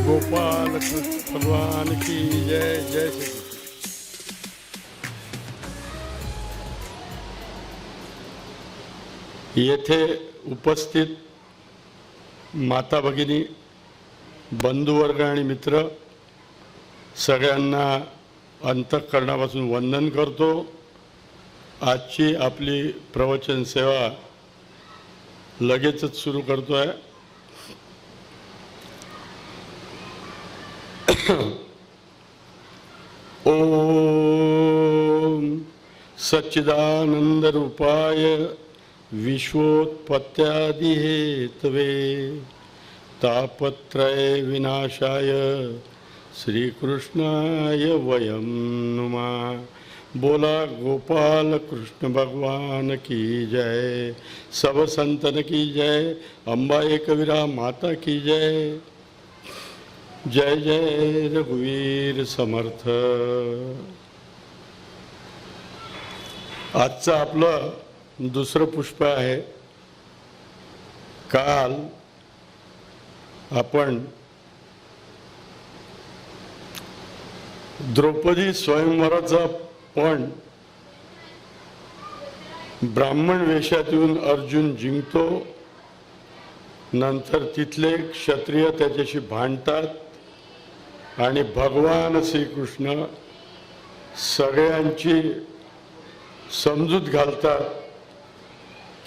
गोपाल कृष्ण भगवान की जय जय श्री कृष्ण। येथे उपस्थित माता भगिनी, बंधुवर्ग आणि मित्र सगळ्यांना अंतःकरणापासून वंदन करतो। आजची आपली प्रवचन सेवा लगेचच सुरू करतोय। ओम सच्चिदानंद रूपाय विश्वोत्पत्त्यादि हेतवे तापत्रय विनाशाय श्रीकृष्णाय वयं नुमः। बोला गोपाल कृष्ण भगवान की जय, सब संतन की जय, अंबा एकवीरा माता की जय। जय जय रघुवीर समर्थ। आजचं आपलं दुसरं पुष्प आहे। काल आपण द्रौपदी स्वयंवराचा पण ब्राह्मण वेशातून अर्जुन जिंकतो, नंतर तिथले क्षत्रिय त्याच्याशी भांडतात आणि भगवान श्रीकृष्ण सगळ्यांची समजूत घालतात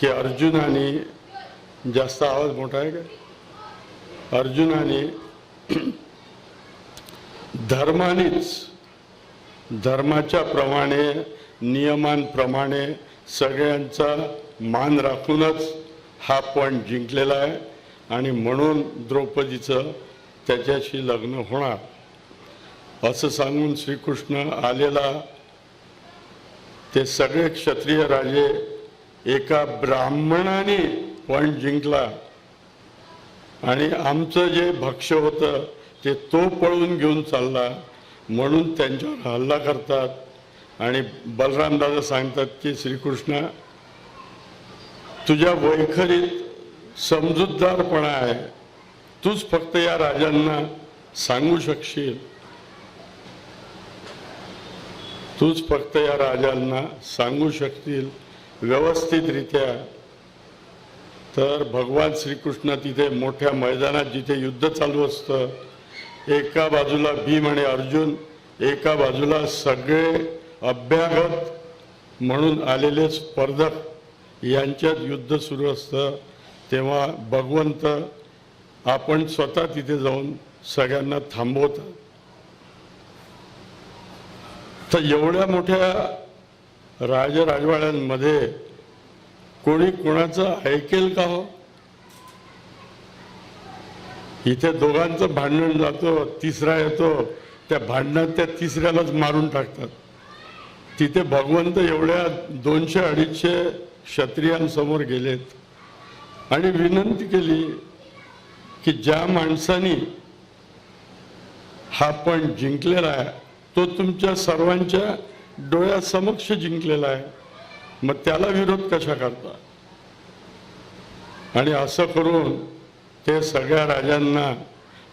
की अर्जुनाने, जास्त आवाज मोठा आहे का, अर्जुनाने धर्माच्या प्रमाणे नियमांप्रमाणे सगळ्यांचा मान राखूनच हा पण जिंकलेला आहे आणि म्हणून द्रौपदीचं त्याच्याशी लग्न होणार असं सांगून श्रीकृष्ण आलेला ते सगळे क्षत्रिय राजे एका ब्राह्मणाने पण जिंकला आणि आमचं जे भक्ष्य होतं ते तो पळून घेऊन चालला, म्हणून त्यांच्यावर हल्ला करतात आणि बलराम दादा सांगतात की श्रीकृष्ण तुझ्या वैखरीत समजूतदारपणा आहे, तूच फक्त या राजांना सांगू शकशील, तूच फक्त या राजांना सांगू शकतील व्यवस्थितरित्या। तर भगवान श्रीकृष्ण तिथे मोठ्या मैदानात जिथे युद्ध चालू असतं, एका बाजूला भीम आणि अर्जुन, एका बाजूला सगळे अभ्यागत म्हणून आलेले स्पर्धक यांच्यात युद्ध सुरू असतं, तेव्हा भगवंत आपण स्वतः तिथे जाऊन सगळ्यांना थांबवतात। तर एवढ्या मोठ्या राजवाड्यांमध्ये कोणी कोणाचं ऐकेल का हो? इथे दोघांचं भांडण जातो, तिसरा येतो, त्या भांडणात त्या तिसऱ्यालाच मारून टाकतात। तिथे भगवंत एवढ्या 200-250 क्षत्रियांसमोर गेलेत आणि विनंती केली की ज्या माणसाने हा पण जिंकलेला आहे तो तुमच्या सर्वांच्या डोळ्यासमक्ष जिंकलेला आहे, मग त्याला विरोध कशा करता? आणि असं करून ते सगळ्या राजांना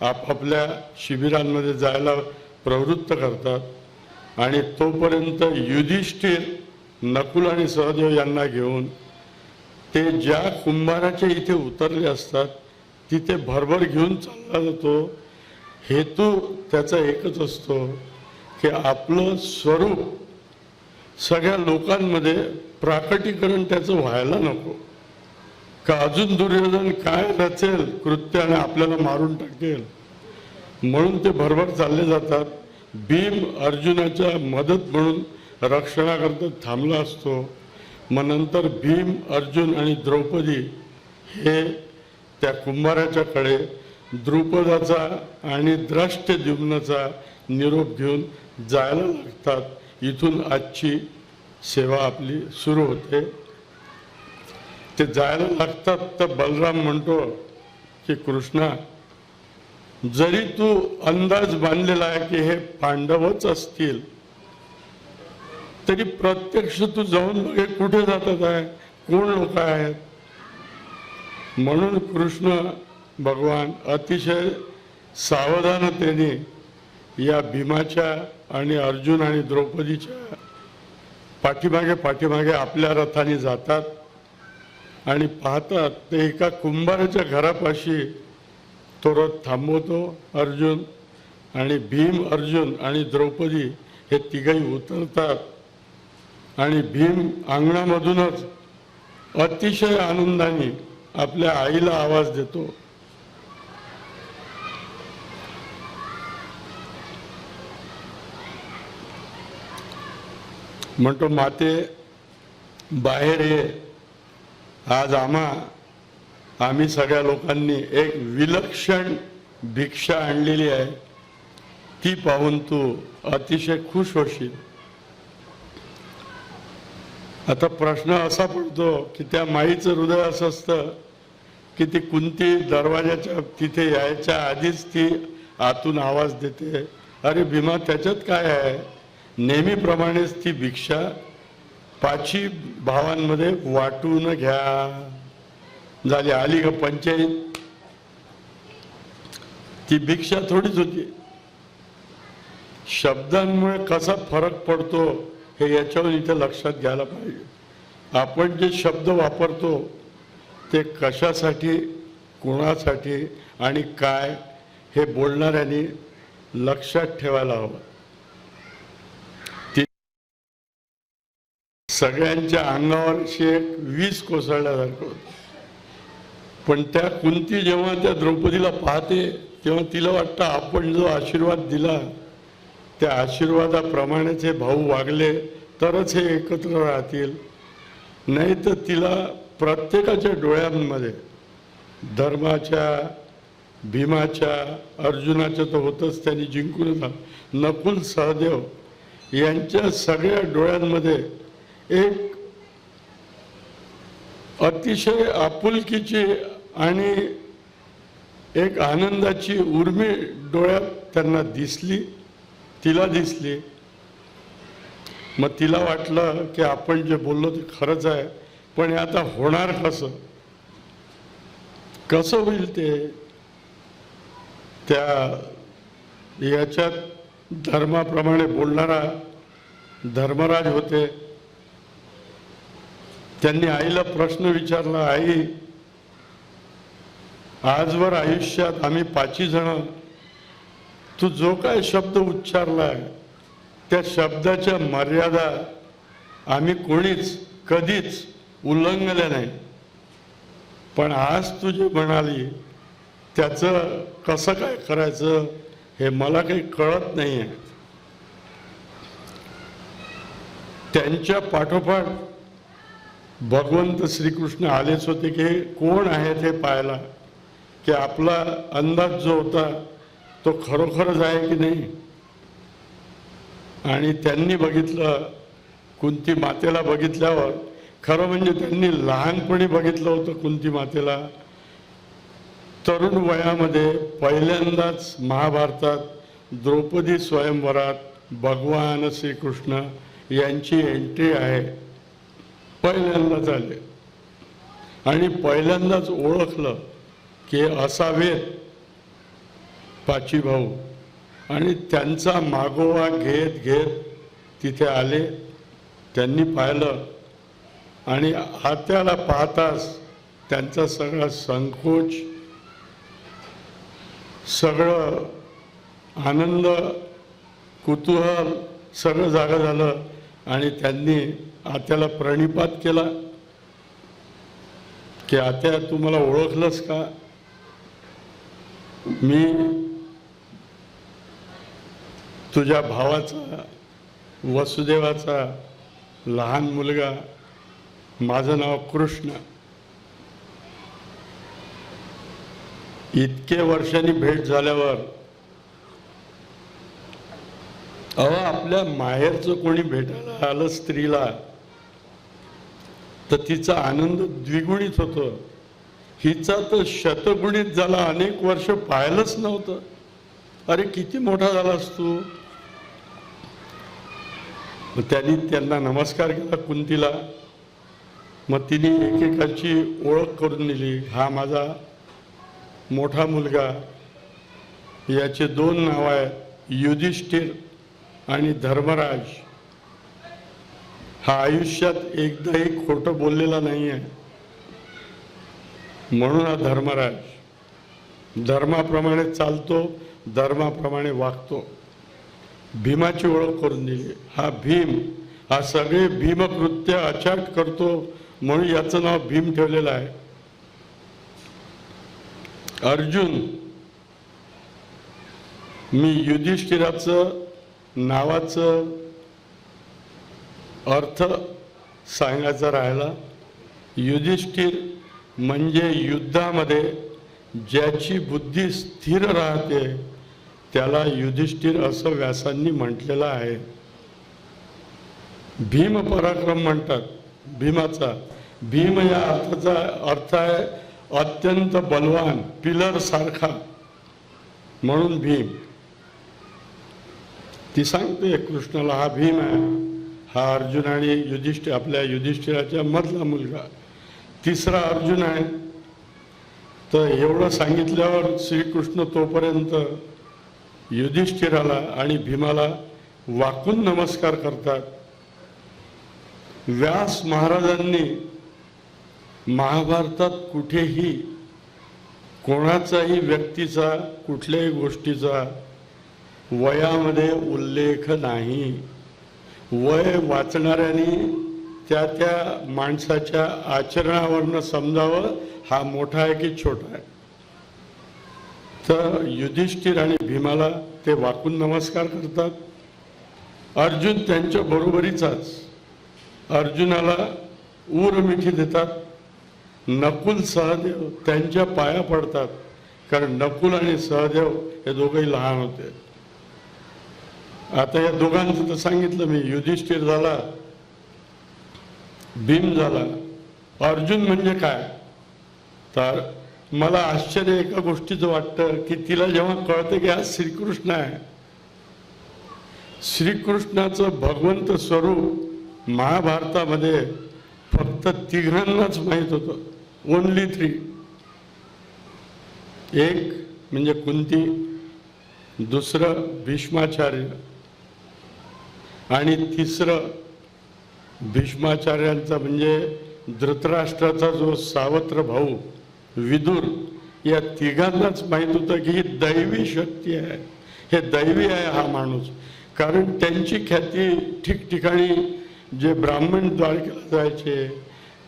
आपापल्या शिबिरांमध्ये जायला प्रवृत्त करतात आणि तोपर्यंत युधिष्ठिर नकुल आणि सहदेव यांना घेऊन ते ज्या कुंभाराच्या इथे उतरले असतात तिथे भरभर घेऊन चालला जातो। हेतू त्याचा एकच असतो की आपलं स्वरूप सगळ्या लोकांमध्ये प्राकटीकरण त्याचं व्हायला नको का अजून दुर्योधन काय रचेल कृत्याने आपल्याला मारून टाकेल, म्हणून ते भरभर चालले जातात। भीम अर्जुनाच्या मदत म्हणून रक्षणाकरता थांबला असतो। मग नंतर भीम, अर्जुन आणि द्रौपदी हे त्या कुंभाराच्याकडे द्रुपदाचा आणि दृष्टद्युम्नाचा निरोप घेऊन जायला लागतात। इथून आजची सेवा आपली सुरू होते। ते जायला लागतात तर बलराम म्हणतो की कृष्णा, जरी तू अंदाज बांधलेला आहे की हे पांडवच असतील तरी प्रत्यक्ष तू जाऊन बघे कुठे जातात आहे, कोण लोक आहेत। म्हणून कृष्ण भगवान अतिशय सावधानतेने या भीमाच्या आणि अर्जुन आणि द्रौपदीच्या पाठीमागे पाठीमागे आपल्या रथाने जातात आणि पाहतात ते एका कुंभाराच्या घरापाशी तो रथ थांबवतो अर्जुन, आणि भीम, अर्जुन आणि द्रौपदी हे तिघही उतरतात आणि भीम अंगणामधूनच अतिशय आनंदाने आपल्या आईला आवाज देतो. म्हणतो, माते बाहेर ये, आज आम्ही सगळ्या लोकांनी एक विलक्षण भिक्षा आणलेली आहे, ती पाहून तू अतिशय खुश होशील. आता प्रश्न असा पडतो की त्या माईचं हृदय असं असतं की ती कुंती दरवाजाच्या तिथे यायच्या आधीच ती आतून आवाज देते, अरे भीमा त्याच्यात काय आहे. नेहमीप्रमाणेच ती भिक्षा 5 भावांमध्ये वाटून घ्या. झाली, आली का पंचायत. ती भिक्षा थोडीच होती. शब्दांमुळे कसा फरक पडतो हे याच्यावर इथे लक्षात घ्यायला पाहिजे. आपण जे शब्द वापरतो ते कशासाठी, कोणासाठी आणि काय हे बोलणाऱ्यांनी लक्षात ठेवायला हवं. सगळ्यांच्या अंगावर एक वीज कोसळल्यासारखं होतं. पण त्या कुंती जेव्हा त्या द्रौपदीला पाहते तेव्हा तिला वाटतं आपण जो आशीर्वाद दिला त्या आशीर्वादाप्रमाणेच हे भाऊ वागले तरच हे एकत्र राहतील. नाही तर तिला प्रत्येकाच्या डोळ्यांमध्ये धर्माच्या, भीमाच्या, अर्जुनाच्या तर होतच, त्यांनी जिंकून नकुल, सहदेव यांच्या सगळ्या डोळ्यांमध्ये एक अतिशय आपुलकीची आणि एक आनंदाची उर्मी डोळ्यात त्यांना दिसली, तिला दिसली. मग तिला वाटलं की आपण जे बोललो ते खरंच आहे, पण हे आता होणार कसं, कसं होईल ते. त्या याच्यात धर्माप्रमाणे बोलणारा धर्मराज होते. त्यांनी आईला प्रश्न विचारला, आई आजवर आयुष्यात आम्ही 5 जण तू जो काय शब्द उच्चारलाय त्या शब्दाच्या मर्यादा आम्ही कोणीच कधीच उल्लंघल्या नाही, पण आज तू जे म्हणाली त्याचं कसं काय करायचं हे मला काही कळत नाही आहे. त्यांच्या पाठोपाठ भगवंत श्रीकृष्ण आलेच होते की हे कोण आहे ते पाहायला, की आपला अंदाज जो होता तो खरोखरच आहे की नाही. आणि त्यांनी बघितलं, कुंती मातेला बघितल्यावर, खरं म्हणजे त्यांनी लहानपणी बघितलं होतं कुंती मातेला. तरुण वयामध्ये पहिल्यांदाच महाभारतात द्रौपदी स्वयंवरात भगवान श्रीकृष्ण यांची एंट्री आहे, पहिल्यांदाच आले. आणि पहिल्यांदाच ओळखलं की असावेत 5 भाऊ. आणि त्यांचा मागोवा घेत घेत तिथे आले. त्यांनी पाहिलं आणि आत्याला पाहताच त्यांचा सगळा संकोच, सगळं आनंद, कुतूहल सगळं जागं झालं. आणि त्यांनी आत्याला प्रणिपात केला की आत्या तू मला ओळखलंस का, मी तुझ्या भावाचा, वसुदेवाचा लहान मुलगा, माझं नाव कृष्ण. इतके वर्षांनी भेट झाल्यावर आपल्या माहेरचं कोणी भेटायला आलं स्त्रीला तर तिचा आनंद द्विगुणित होतो. हिचा तर शतगुणित झाला. अनेक वर्ष पाहिलंच नव्हतं. अरे किती मोठा झालास तू. त्यांनी त्यांना नमस्कार केला कुंतीला. मग तिने एकेकाची ओळख करून दिली. हा माझा मोठा मुलगा, याचे दोन नाव आहेत, युधिष्ठिर आणि धर्मराज. हा आयुष्यात एकदाही खोटं बोललेला नाही आहे, म्हणून हा धर्मराज. धर्माप्रमाणे चालतो, धर्माप्रमाणे वागतो. भीमाची ओळख करून दिली. हा भीम, हा सगळे भीमकृत्य अचाट करतो, म्हणून याचं नाव भीम ठेवलेलं आहे. अर्जुन, मी युधिष्ठिराचं नावाचं अर्थ सांगायचा राहिला. युधिष्ठिर म्हणजे युद्धामध्ये ज्याची बुद्धी स्थिर राहते त्याला युधिष्ठिर असं व्यासांनी म्हटलेलं आहे. भीम पराक्रम म्हणतात भीमाचा. भीम या अर्थाचा अर्थ आहे अत्यंत बलवान, पिलर सारखा, म्हणून भीम. ती सांगते कृष्णाला हा भीम आहे, हा अर्जुन आणि युधिष्ठिर, आपल्या युधिष्ठिराच्या मधला मुलगा. तिसरा अर्जुन आहे. तर एवढं सांगितल्यावर श्रीकृष्ण तोपर्यंत युधिष्ठिराला आणि भीमाला वाकून नमस्कार करतात. व्यास महाराजांनी महाभारतात कुठेही कोणाचाही व्यक्तीचा, कुठल्याही गोष्टीचा वयामध्ये उल्लेख नाही. वय वाचणाऱ्यांनी त्या त्या माणसाच्या आचरणावरनं समजावं हा मोठा आहे की छोटा आहे. तर युधिष्ठिर आणि भीमाला ते वाकून नमस्कार करतात. अर्जुन त्यांच्या बरोबरीचाच. अर्जुनाला उरमिठी देतात. नकुल सहदेव त्यांच्या पाया पडतात, कारण नकुल आणि सहदेव हे दोघंही लहान होते. आता या दोघांचं तर सांगितलं मी. युधिष्ठिर झाला, भीम झाला. अर्जुन म्हणजे काय, तर मला आश्चर्य एका गोष्टीचं वाटतं की तिला जेव्हा कळतं की आज श्रीकृष्ण आहे, श्रीकृष्णाचं भगवंत स्वरूप महाभारतामध्ये फक्त तिघांनाच माहीत होतं. ओनली 3. एक म्हणजे कुंती, दुसरं भीष्माचार्य आणि तिसरं भीष्माचार्यांचा म्हणजे धृतराष्ट्राचा जो सावत्र भाऊ विदुर. या तिघांनाच माहीत होतं की ही दैवी शक्ती आहे, हे दैवी आहे हा माणूस. कारण त्यांची ख्याती ठिकठिकाणी जे ब्राह्मण द्वारकेला जायचे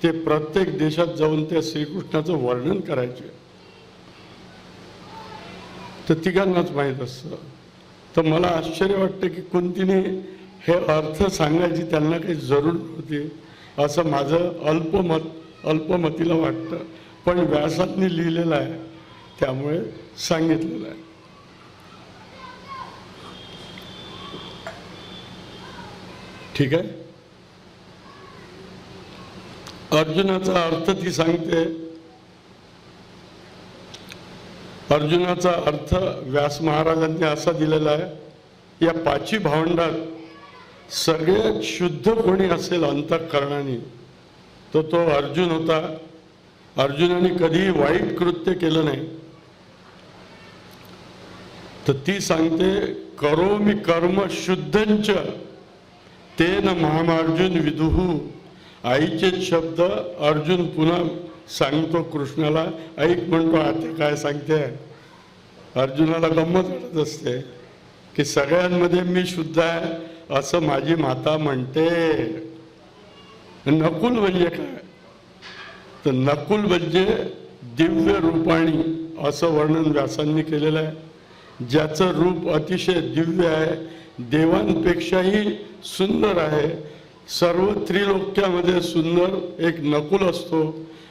ते प्रत्येक देशात जाऊन त्या श्रीकृष्णाचं वर्णन करायचे. तर तिघांनाच माहीत असतं. तर मला आश्चर्य वाटतं की कुंतीने हे अर्थ सांगायची त्यांना काही जरूर नव्हती, असं माझं अल्पमतीला वाटतं. पण व्यासांनी लिहिलेलं आहे त्यामुळे सांगितलेलं आहे. ठीक आहे. अर्जुनाचा अर्थ ती सांगते. अर्जुनाचा अर्थ व्यास महाराजांनी असा दिलेला आहे, या पाची भावंडात सगळ्यात शुद्ध कोणी असेल अंतःकरणाने तर तो अर्जुन होता. अर्जुनाने कधीही वाईट कृत्य केलं नाही. तर ती सांगते करोमि कर्म शुद्धंच तेन मामर्जुन विदुः. आईचे शब्द अर्जुन पुन्हा सांगतो कृष्णाला. ऐक म्हणतो. आता काय सांगते, अर्जुनाला गंमत वाटत असते की सगळ्यांमध्ये मी शुद्ध आहे असं माझी माता म्हणते. नकुल म्हणजे काय, तर नकुल म्हणजे दिव्य रूपाणी असं वर्णन व्यासांनी केलेलं आहे. ज्याचं रूप अतिशय दिव्य आहे, देवांपेक्षाही सुंदर आहे. सर्व त्रिलोक्यामध्ये सुंदर एक नकुल असतो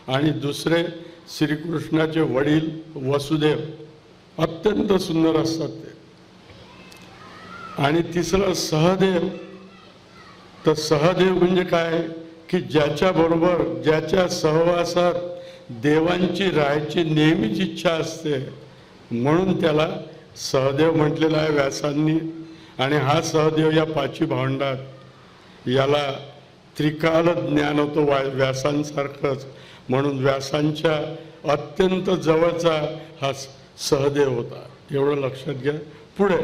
आणि दुसरे श्रीकृष्णाचे वडील वसुदेव अत्यंत सुंदर असतात ते. आणि तिसरं सहदेव. तर सहदेव म्हणजे काय की ज्याच्या बरोबर, ज्याच्या सहवासात देवांची राहायची नेहमीच इच्छा असते, म्हणून त्याला सहदेव म्हटलेला आहे व्यासांनी. आणि हा सहदेव या पाची भावंडात याला त्रिकाल ज्ञान होतं व्यासांसारखंच, म्हणून व्यासांच्या अत्यंत जवळचा हा सहदेव होता. एवढं लक्षात घ्या. पुढे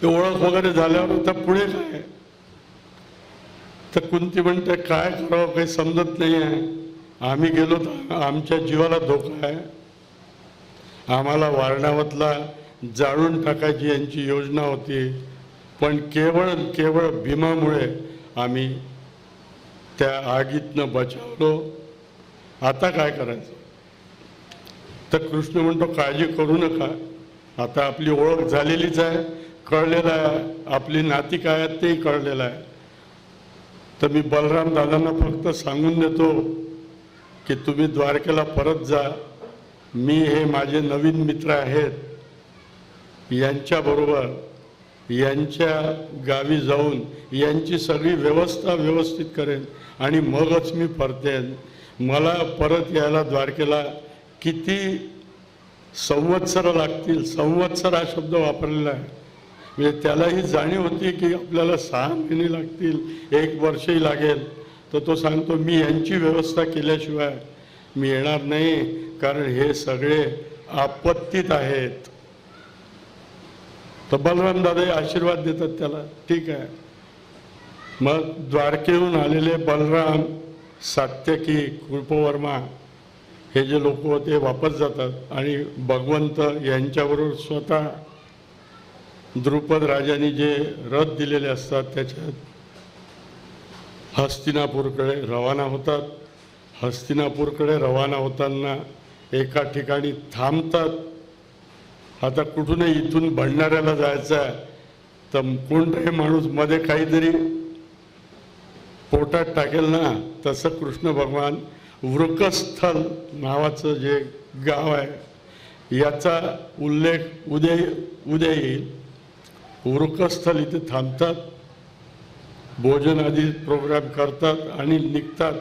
ओळख वगैरे झाल्यावर आता पुढे काय? तर कुंती म्हणते काय करावं काही समजत नाही आहे. आम्ही गेलो तर आमच्या जीवाला धोका आहे. आम्हाला वारणावतला जाळून टाकायची यांची योजना होती, पण केवळ भीमामुळे आम्ही त्या आगीतनं बचावलो. आता काय करायचं? तर कृष्ण म्हणतो काळजी करू नका, आता आपली ओळख झालेलीच आहे, कळलेलं आहे, आपली नाती काय आहेत तेही कळलेलं आहे. तर मी बलराम दादांना फक्त सांगून देतो की तुम्ही द्वारकेला परत जा. मी हे माझे नवीन मित्र आहेत यांच्याबरोबर यांच्या गावी जाऊन यांची सगळी व्यवस्था व्यवस्थित करेन आणि मगच मी परतेन. मला परत यायला द्वारकेला किती संवत्सर लागतील. संवत्सर हा शब्द वापरलेला आहे, म्हणजे त्यालाही जाणीव होती की आपल्याला 6 महिने लागतील, 1 वर्षही लागेल. तर तो सांगतो मी यांची व्यवस्था केल्याशिवाय मी येणार नाही, कारण हे सगळे आपत्तीत आहेत. तर बलराम दादा आशीर्वाद देतात त्याला. ठीक आहे. मग द्वारकेहून आलेले बलराम, सात्यकी, कृपवर्मा हे जे लोक होते वापस जातात आणि भगवंत यांच्याबरोबर स्वतः द्रुपद राजाने जे रथ दिलेले असतात त्याच्यात हस्तिनापूरकडे रवाना होतात. हस्तिनापूरकडे रवाना होताना एका ठिकाणी थांबतात. आता कुठूनही इथून भंडाऱ्याला जायचं आहे तर कोणताही माणूस मध्ये काहीतरी पोटात टाकेल ना, तसं कृष्ण भगवान वृकस्थल नावाचं जे गाव आहे याचा उल्लेख उद्या येईल. वृकस्थल इथे थांबतात, भोजन आधी प्रोग्राम करतात आणि निघतात.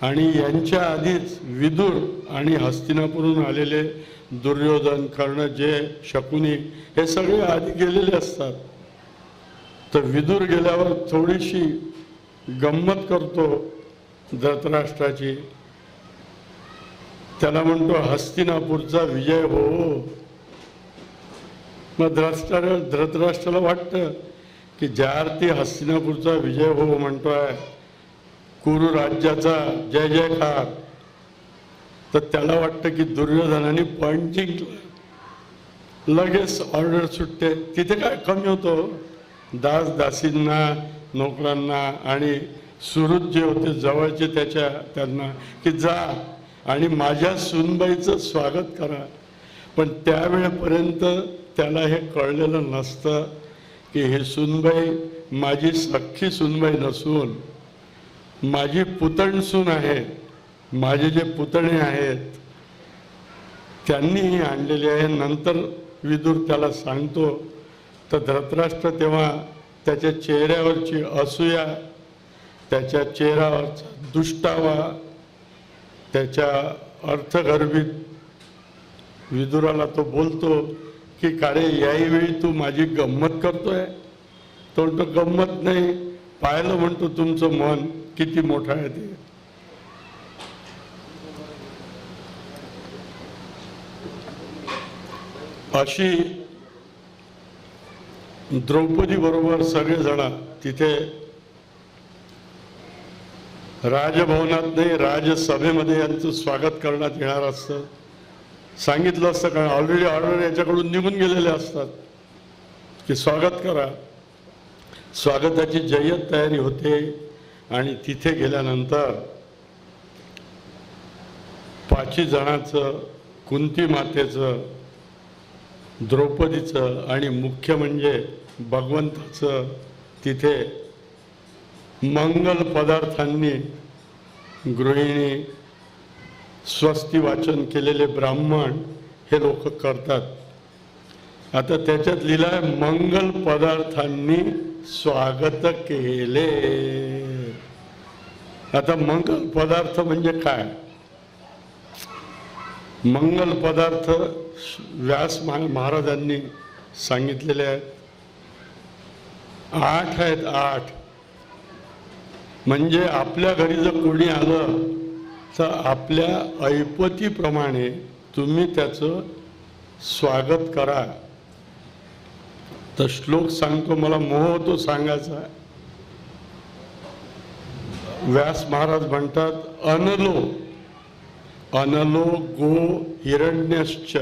आणि यांच्या आधीच विदुर आणि हस्तिनापूरहून आलेले दुर्योधन, कर्ण, जय, शकुनी हे सगळे आधी गेलेले असतात. तर विदुर गेल्यावर थोडीशी गंमत करतो धृतराष्ट्राची. त्याला म्हणतो हस्तिनापूरचा विजय हो. मग धृतराष्ट्राला वाटतं की ज्या अर्थी हस्तिनापूरचा विजय हो म्हणतोय, कुरु राज्याचा जय जयकार, तर त्याला वाटतं की दुर्योधनाने पॉईंट जिंकला. लगेच ऑर्डर सुटते. तिथे काय कमी होतो? दास दासींना, नोकरांना आणि सुहृद जे होते जवळचे त्यांना की जा आणि माझ्या सुनबाईचं स्वागत करा. पण त्यावेळेपर्यंत त्याला हे कळलेलं नसतं की हे सुनबाई माझी सख्खी सुनबाई नसून माझी पुतणसून आहे. माझे जे पुतणे आहेत त्यांनी आणलेले आहे. नंतर विदुर त्याला सांगतो. तर धृतराष्ट्र तेव्हा त्याच्या चेहऱ्यावरची असूया, त्याच्या चेहऱ्यावरचा दुष्टावा, त्याच्या अर्थगर्भित विदुराला तो बोलतो की कारे याही वेळी तू माझी गंमत करतोय. तो म्हणतो गंमत नाही, पाहिलं म्हणतो तुमचं मन किती मोठं आहे ते. अशी द्रौपदी बरोबर सगळेजण तिथे राजभवनात नाही राजसभेमध्ये यांचं स्वागत करण्यात येणार असतं. सांगितलं असतं कारण ऑलरेडी ऑर्डर याच्याकडून निघून गेलेले असतात की स्वागत करा. स्वागताची जय्यत तयारी होते आणि तिथे गेल्यानंतर 5 जणांचं, कुंती मातेचं, द्रौपदीचं आणि मुख्य म्हणजे भगवंताचं तिथे मंगल पदार्थांनी गृहिणी, स्वस्ती वाचन केलेले ब्राह्मण हे लोक करतात. आता त्याच्यात लिहिलं आहे मंगल पदार्थांनी स्वागत केले. आता मंगल पदार्थ म्हणजे काय? मंगल पदार्थ व्यास महाराजांनी सांगितलेले आहेत. 8 आहेत. 8 म्हणजे आपल्या घरी जर कोणी आलं तर आपल्या ऐपतीप्रमाणे तुम्ही त्याचं स्वागत करा. तर श्लोक सांगतो, मला मोह होतो सांगायचा. व्यास महाराज म्हणतात, अनलो अनलो गो हिरण्यश्च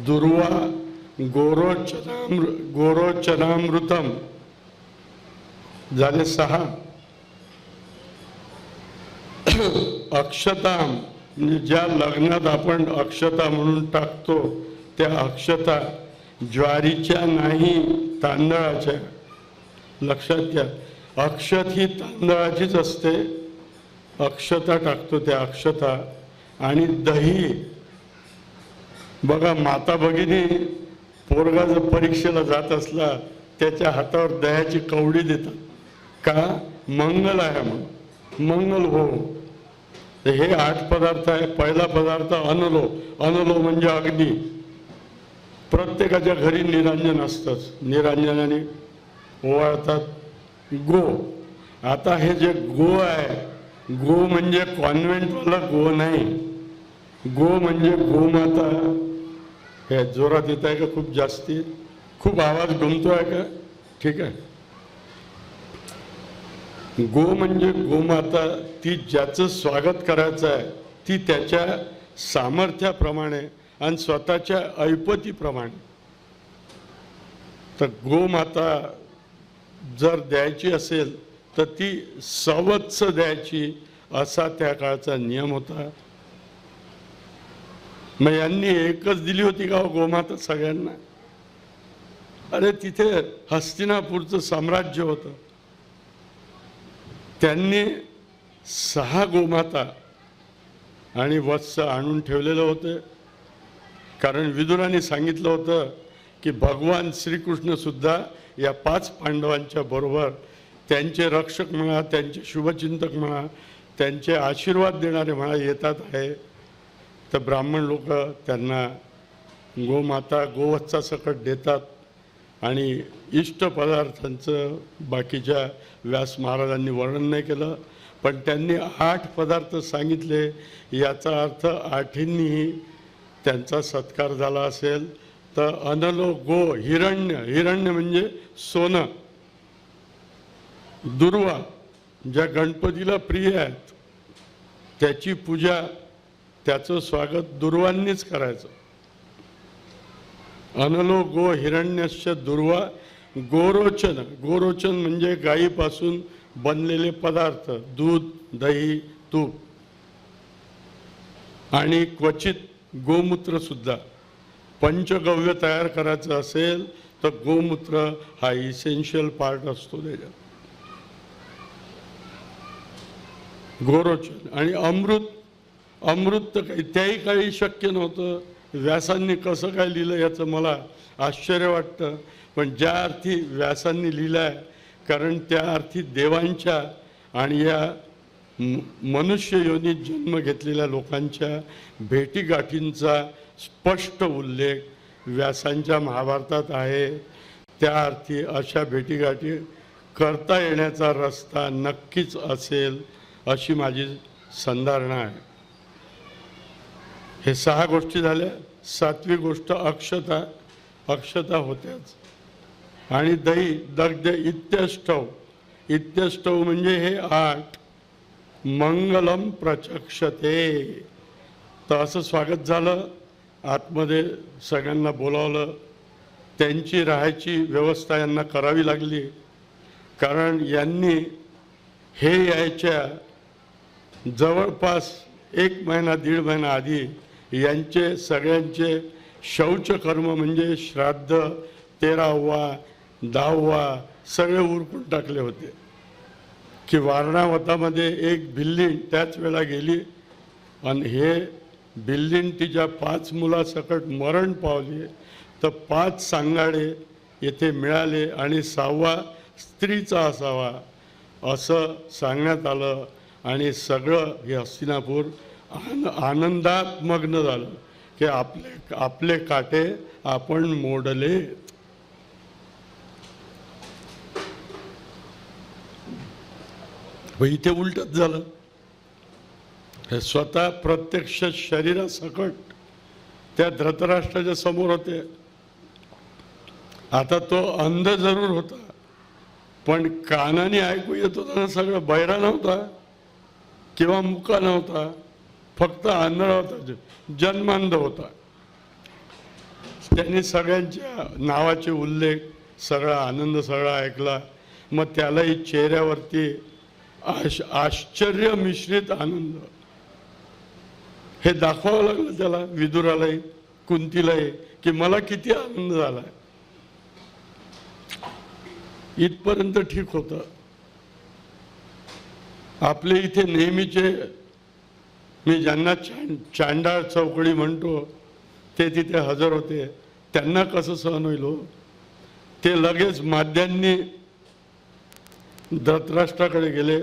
दुर्वा गोरोचनामृतम. झाले 6. अक्षताम म्हणजे ज्या लग्नात आपण अक्षता म्हणून टाकतो त्या अक्षता ज्वारीच्या नाही, तांदळाच्या. लक्षात घ्या, अक्षत ही तांदळाचीच असते. अक्षता टाकतो त्या अक्षता. आणि दही बघा, माता भगिनी पोरगा जर परीक्षेला जात असला त्याच्या हातावर दह्याची कवडी देतात. का? मंगल आहे म्हणून, मंगल हो. हे 8 पदार्थ आहे. पहिला पदार्थ अनलो. अनलो म्हणजे अग्नी. प्रत्येकाच्या घरी निरांजन असतंच, निरांजनाने ओवाळतात. गो, आता हे जे गो आहे, गो म्हणजे कॉन्व्हेंटवाला गो नाही. गो म्हणजे गोमाता. हे जोरात येत आहे का? खूप जास्ती, खूप आवाज घुमतोय का? ठीक आहे. गो म्हणजे गोमाता. ती ज्याचं स्वागत करायचं आहे ती त्याच्या सामर्थ्याप्रमाणे आणि स्वतःच्या ऐपतीप्रमाणे. तर गोमाता जर द्यायची असेल तर ती सवत्स द्यायची, असा त्या काळचा नियम होता. मग यांनी एकच दिली होती का गोमाता सगळ्यांना? अरे तिथे हस्तिनापूरचं साम्राज्य होतं. त्यांनी 6 गोमाता आणि वत्स आणून ठेवलेलं होतं. कारण विदुराने सांगितलं होतं की भगवान श्रीकृष्ण सुद्धा या 5 पांडवांच्या बरोबर त्यांचे रक्षक म्हणा, त्यांचे शुभचिंतक म्हणा, त्यांचे आशीर्वाद देणारे म्हणा येतात आहे. तर ब्राह्मण लोक त्यांना गोमाता गोवत्सासकट देतात. आणि इष्ट पदार्थांचं बाकीच्या व्यास महाराजांनी वर्णन नाही केलं, पण त्यांनी 8 पदार्थ सांगितले. याचा अर्थ 8नीही त्यांचा सत्कार झाला असेल. तर अनलो गो हिरण्य. हिरण्य म्हणजे सोनं. दुर्वा, ज्या गणपतीला प्रिय आहेत त्याची पूजा, त्याचं स्वागत दुर्वांनीच करायचं. अनलो गो हिरण्यश्च दुर्वा गोरोचन. गोरोचन म्हणजे गायीपासून बनलेले पदार्थ, दूध, दही, तूप. आणि क्वचित गोमूत्र सुद्धा. पंचगव्य तयार करायचं असेल तर गोमूत्र हा इसेन्शियल पार्ट असतो त्याच्यात. गोरोचन. आणि अमृत. अमृत तर काही त्याही काळी शक्य नव्हतं. व्यासांनी कसं काय लिहिलं याचं मला आश्चर्य वाटतं. पण ज्या अर्थी व्यासांनी लिहिलं आहे, कारण त्या अर्थी देवांच्या आणि या मनुष्य योनीत जन्म घेतलेल्या लोकांच्या भेटीगाठींचा स्पष्ट उल्लेख व्यासांच्या महाभारतात आहे. त्या अर्थी अशा भेटीगाठी करता येण्याचा रस्ता नक्कीच असेल अशी माझी संधारणा आहे. हे 6 गोष्टी झाल्या. 7वी गोष्ट अक्षता. अक्षता होत्याच. आणि दही, दग्ध, इत्यष्टव. इत्यष्टव म्हणजे हे 8. मंगलम प्रचक्षते. तर असं स्वागत झालं. आतमध्ये सगळ्यांना बोलावलं. त्यांची राहायची व्यवस्था यांना करावी लागली, कारण यांनी हे यायच्या जवळपास 1 महिना 1.5 महिना आधी यांचे सगळ्यांचे शौचकर्म म्हणजे श्राद्ध 13वा 10वा सगळे उरकून टाकले होते. की वारणावतामध्ये एक भिल्लीण त्याच वेळा गेली आणि हे भिल्लीण तिच्या 5 मुलासकट मरण पावली. तर 5 सांगाडे येथे मिळाले आणि 6वा स्त्रीचा असावा असं सांगण्यात आलं. आणि सगळं हे हस्तिनापूर आनंदात मग्न झालं की आपले काटे आपण मोडले. इथे उलटच झालं. हे स्वतः प्रत्यक्ष शरीरासकट त्या धृतराष्ट्राच्या समोर होते. आता तो अंध जरूर होता, पण कानाने ऐकू येत होता ना सगळं. बहिरा नव्हता किंवा मुका नव्हता, फक्त आंधळा होता, जन्मांध होता. त्यांनी सगळ्यांच्या नावाचे उल्लेख, सगळा आनंद सगळा ऐकला. मग त्यालाही चेहऱ्यावरती आश्चर्य मिश्रित आनंद हे दाखवावं लागलं त्याला, विदुरालाही कुंतीलाही, की मला किती आनंद झाला. इथपर्यंत ठीक होतं. आपले इथे नेहमीचे, मी ज्यांना चांडाळ चौकडी म्हणतो, ते तिथे हजर होते. त्यांना कसं सहन होईल हो? ते लगेच माध्यांनी धृतराष्ट्राकडे गेले.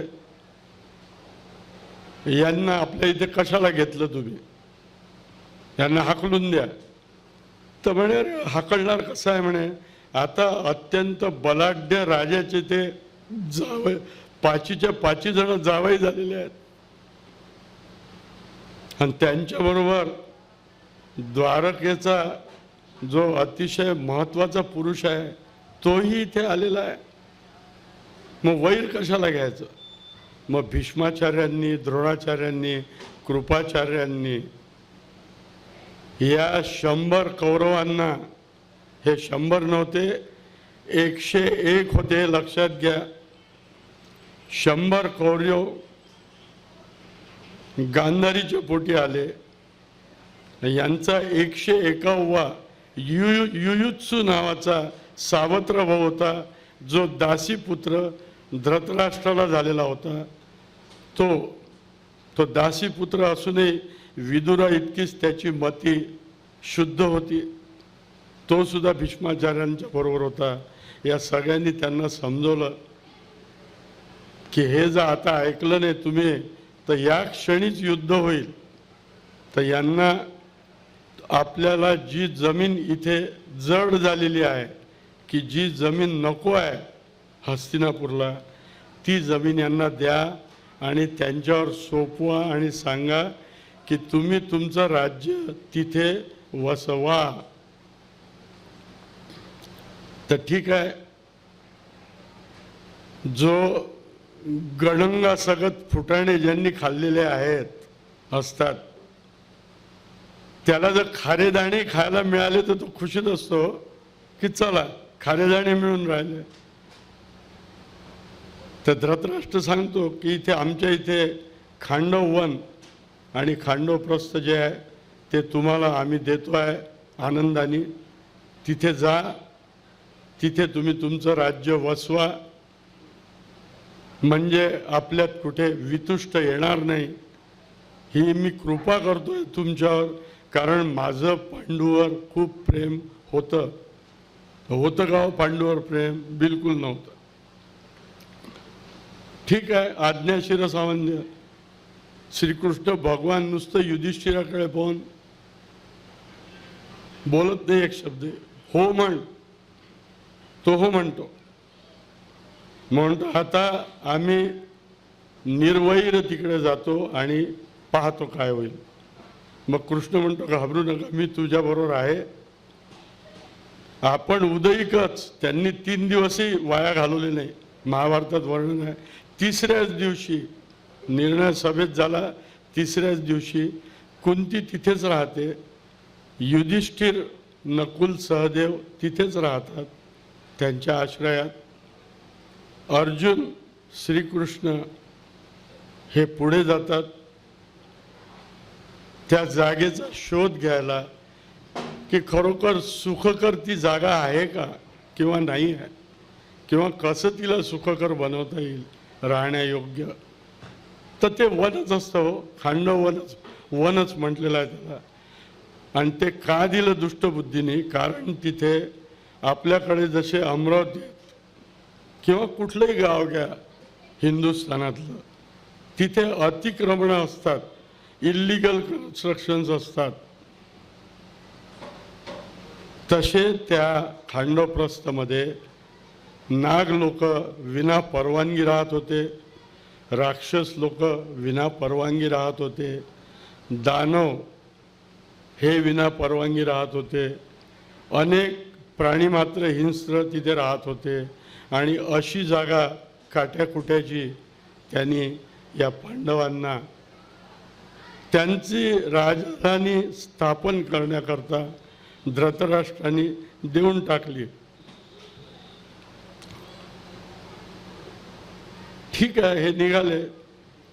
यांना आपल्या इथे कशाला घेतलं तुम्ही? यांना हाकलून द्या. तर म्हणे, अरे हाकलणार कसं आहे म्हणे, आता अत्यंत बलाढ्य राजाचे ते जावई, 5 जण जावई झालेले आहेत, आणि त्यांच्याबरोबर द्वारकेचा जो अतिशय महत्त्वाचा पुरुष आहे तोही इथे आलेला आहे. मग वैर कशाला घ्यायचं? मग भीष्माचार्यांनी, द्रोणाचार्यांनी, कृपाचार्यांनी या 100 कौरवांना, हे 100 नव्हते, 101 होते, लक्षात घ्या. 100 कौरव गांधारीच्या पोटी आले. यांचा 101वा युयुत्सू नावाचा सावत्र भाऊ होता, जो दासीपुत्र धृतराष्ट्राला झालेला होता. तो दासीपुत्र असूनही विदुरा इतकीच त्याची मती शुद्ध होती. तो सुद्धा भीष्माचार्यांच्या बरोबर होता. या सगळ्यांनी त्यांना समजवलं की हे जर आता ऐकलं नाही तुम्ही तर या क्षणीच युद्ध होईल. तर यांना आपल्याला जी जमीन इथे जड झालेली आहे, की जी जमीन नको आहे हस्तिनापूरला, ती जमीन यांना द्या आणि त्यांच्यावर सोपवा आणि सांगा की तुम्ही तुमचं राज्य तिथे वसवा. तर ठीक आहे. जो गणंगा सगत फुटाणे ज्यांनी खाल्लेले आहेत असतात, त्याला जर खारे दाणे खायला मिळाले तर तो खुशीत असतो की चला खारे दाणे मिळून राहिले. तर धृतराष्ट्र सांगतो की इथे आमच्या इथे खांडव वन आणि खांडव प्रस्थ जे आहे ते तुम्हाला आम्ही देतो आहे आनंदाने. तिथे जा, तिथे तुम्ही तुमचं राज्य वसवा, म्हणजे आपल्यात कुठे वितुष्ट येणार नाही. ही मी कृपा करतोय तुमच्यावर, कारण माझं पांडूवर खूप प्रेम होतं. होतं का पांडूवर प्रेम? बिलकुल नव्हतं. ठीक आहे, आज्ञा शिरसावंद्य. श्रीकृष्ण भगवान नुसतं युधिष्ठिराकडे पाहून बोलत नाही एक शब्द. हो म्हण, तो हो म्हणतो. म्हणतो आता आम्ही निर्वैर तिकडे जातो आणि पाहतो काय होईल. मग कृष्ण म्हणतो घाबरू नका, मी तुझ्याबरोबर आहे. आपण उदयिकच. त्यांनी 3 दिवसही वाया घालवले नाही. महाभारतात वर्णन आहे. 3ऱ्याच दिवशी निर्णय सभेत झाला. 3ऱ्याच दिवशी कुंती तिथेच राहते, युधिष्ठिर, नकुल, सहदेव तिथेच राहतात त्यांच्या आश्रयात. अर्जुन, श्रीकृष्ण हे पुढे जातात त्या जागेचा शोध घ्यायला की खरोखर सुखकर ती जागा आहे का किंवा नाही आहे, किंवा कसं तिला सुखकर बनवता येईल राहण्यायोग्य. तर ते वनच असतं हो, खांडव वनच म्हटलेलं आहे त्याला. आणि ते का दिलं दुष्टबुद्धीने? कारण तिथे आपल्याकडे जसे अमरावती किंवा कुठलंही गाव घ्या हिंदुस्थानातलं, तिथे अतिक्रमणं असतात, इल्लिगल कन्स्ट्रक्शन्स असतात. तसे त्या खांडवप्रस्थमध्ये नाग लोक विना परवानगी राहत होते, राक्षस लोक विना परवानगी राहत होते, दानव हे विना परवानगी राहत होते, अनेक प्राणी मात्र हिंस्र तिथे राहत होते आणि अशी जागा काट्याकुट्याची त्यांनी या पांडवांना त्यांची राजधानी स्थापन करण्याकरता धृतराष्ट्रांनी देऊन टाकली. ठीक आहे, हे निघाले.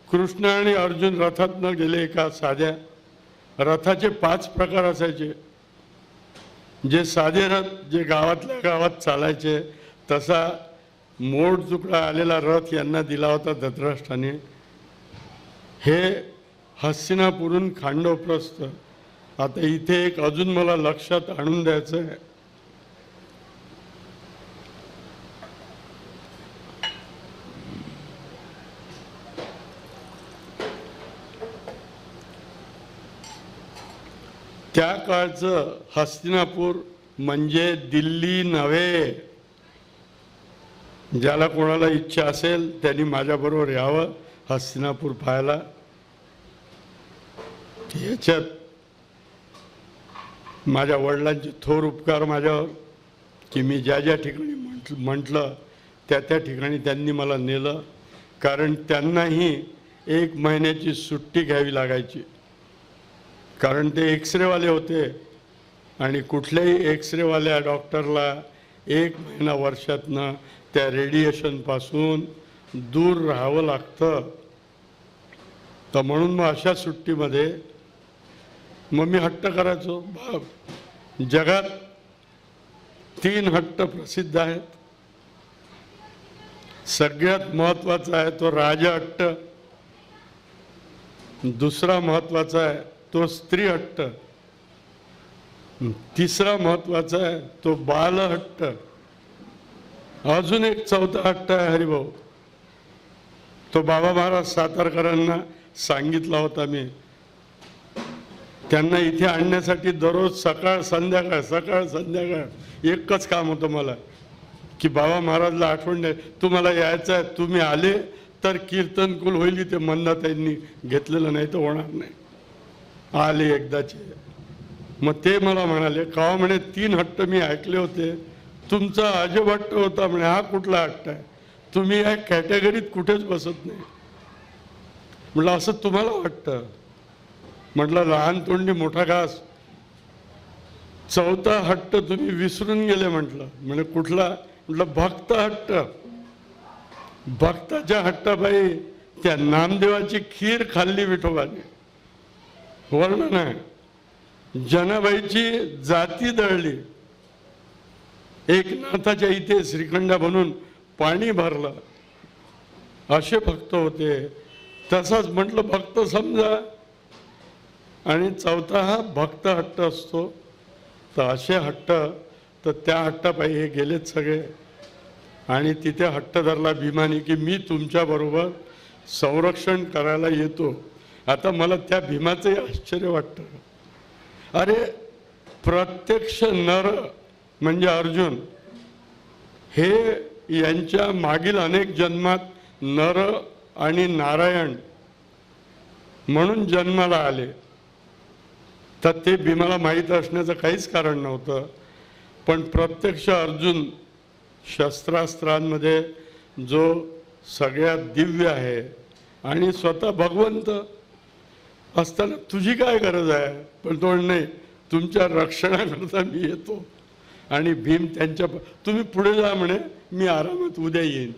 कृष्ण आणि अर्जुन रथातनं गेले. एका साध्या रथाचे 5 प्रकार असायचे. जे साधे रथ जे गावातल्या गावात चालायचे, तसा मोड तुकडा आलेला रथ यांना दिला होता धृतराष्ट्राने. हे हस्तिनापूरहून खांडवप्रस्थ. आता इथे एक अजून मला लक्षात आणून द्यायचं आहे. त्या काळचं हस्तिनापूर म्हणजे दिल्ली नव्हे. ज्याला कोणाला इच्छा असेल त्यांनी माझ्याबरोबर यावं हस्तिनापूर पाहायला. याच्यात माझ्या वडिलांचे थोर उपकार माझ्यावर, की मी ज्या ज्या ठिकाणी म्हटलं त्या त्या ठिकाणी त्यांनी मला नेलं. कारण त्यांनाही 1 महिन्याची सुट्टी घ्यावी लागायची. कारण ते एक्सरेवाले होते आणि कुठल्याही एक्सरेवाल्या डॉक्टरला 1 महिना वर्षातनं त्या रेडिएशनपासून दूर राहावं लागतं. तर म्हणून मग अशा सुट्टीमध्ये मग मी हट्ट करायचो. जगात 3 हट्ट प्रसिद्ध आहेत. सगळ्यात महत्त्वाचा आहे तो राजहट्ट. दुसरा महत्त्वाचा आहे तो स्त्री हट्ट. तिसरा महत्त्वाचा आहे तो बालहट्ट. अजून एक 4था हट्ट आहे हरिभाऊ. तो बाबा महाराज सातारकरांना सांगितला होता मी. त्यांना इथे आणण्यासाठी दररोज सकाळ संध्याकाळ एकच काम होतं मला, की बाबा महाराजला आठवण द्या तुम्हाला यायचं आहे. तुम्ही आले तर कीर्तनकुल होईल. ते मंदाताईंनी घेतलेलं नाही तर होणार नाही. आले एकदाचे. मग ते मला म्हणाले का म्हणे 3 हट्ट मी ऐकले होते, तुमचा अजब हट्ट होता म्हणे. हा कुठला हट्ट आहे? तुम्ही या कॅटेगरीत कुठेच बसत नाही. म्हटलं असं तुम्हाला वाटतं? म्हटलं लहान तोंडी मोठा घास. 4था हट्ट तुम्ही विसरून गेले म्हटलं. म्हणजे कुठला? म्हटलं भक्त हट्ट. भक्ताच्या हट्टाबाई त्या नामदेवाची खीर खाल्ली विठोबाने, वर्णन आहे. जनाबाईची जाती दळली. एकनाथाच्या इथे श्रीखंडा बनून पाणी भरलं. असे भक्त होते. तसाच म्हटलं भक्त समजा. आणि 4था हा भक्त हट्ट असतो. तर असे हट्ट, तर त्या हट्टापायी हे गेलेत सगळे. आणि तिथे हट्ट धरला भीमाने की मी तुमच्याबरोबर संरक्षण करायला येतो. आता मला त्या भीमाचंही आश्चर्य वाटतं. अरे प्रत्यक्ष नर म्हणजे अर्जुन हे यांच्या मागील अनेक जन्मात नर आणि नारायण म्हणून जन्माला आले. तर ते भीमाला माहीत असण्याचं काहीच कारण नव्हतं. पण प्रत्यक्ष अर्जुन शस्त्रास्त्रांमध्ये जो सगळ्यात दिव्य आहे आणि स्वतः भगवंत असताना तुझी काय गरज आहे? पण तो नाही, तुमच्या रक्षणाकरता मी येतो. आणि भीम त्यांच्या तुम्ही पुढे जा म्हणे, मी आरामात उद्या येईन.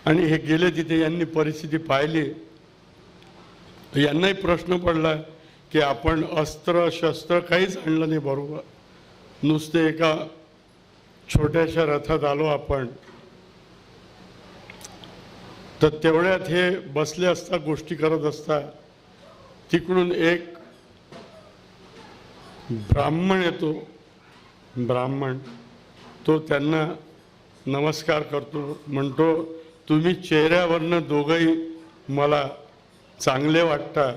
आणि हे गेले तिथे. यांनी परिस्थिती पाहिली. यांनाही प्रश्न पडला की आपण अस्त्र शस्त्र काहीच आणलं नाही बरोबर. नुसते एका छोट्याशा रथात आलो आपण. तर तेवढ्यात हे बसले असता गोष्टी करत असता. तिकडून एक ब्राह्मण येतो. ब्राह्मण तो त्यांना नमस्कार करतो. म्हणतो तुम्ही चेहऱ्यावरनं दोघंही मला चांगले वाटता.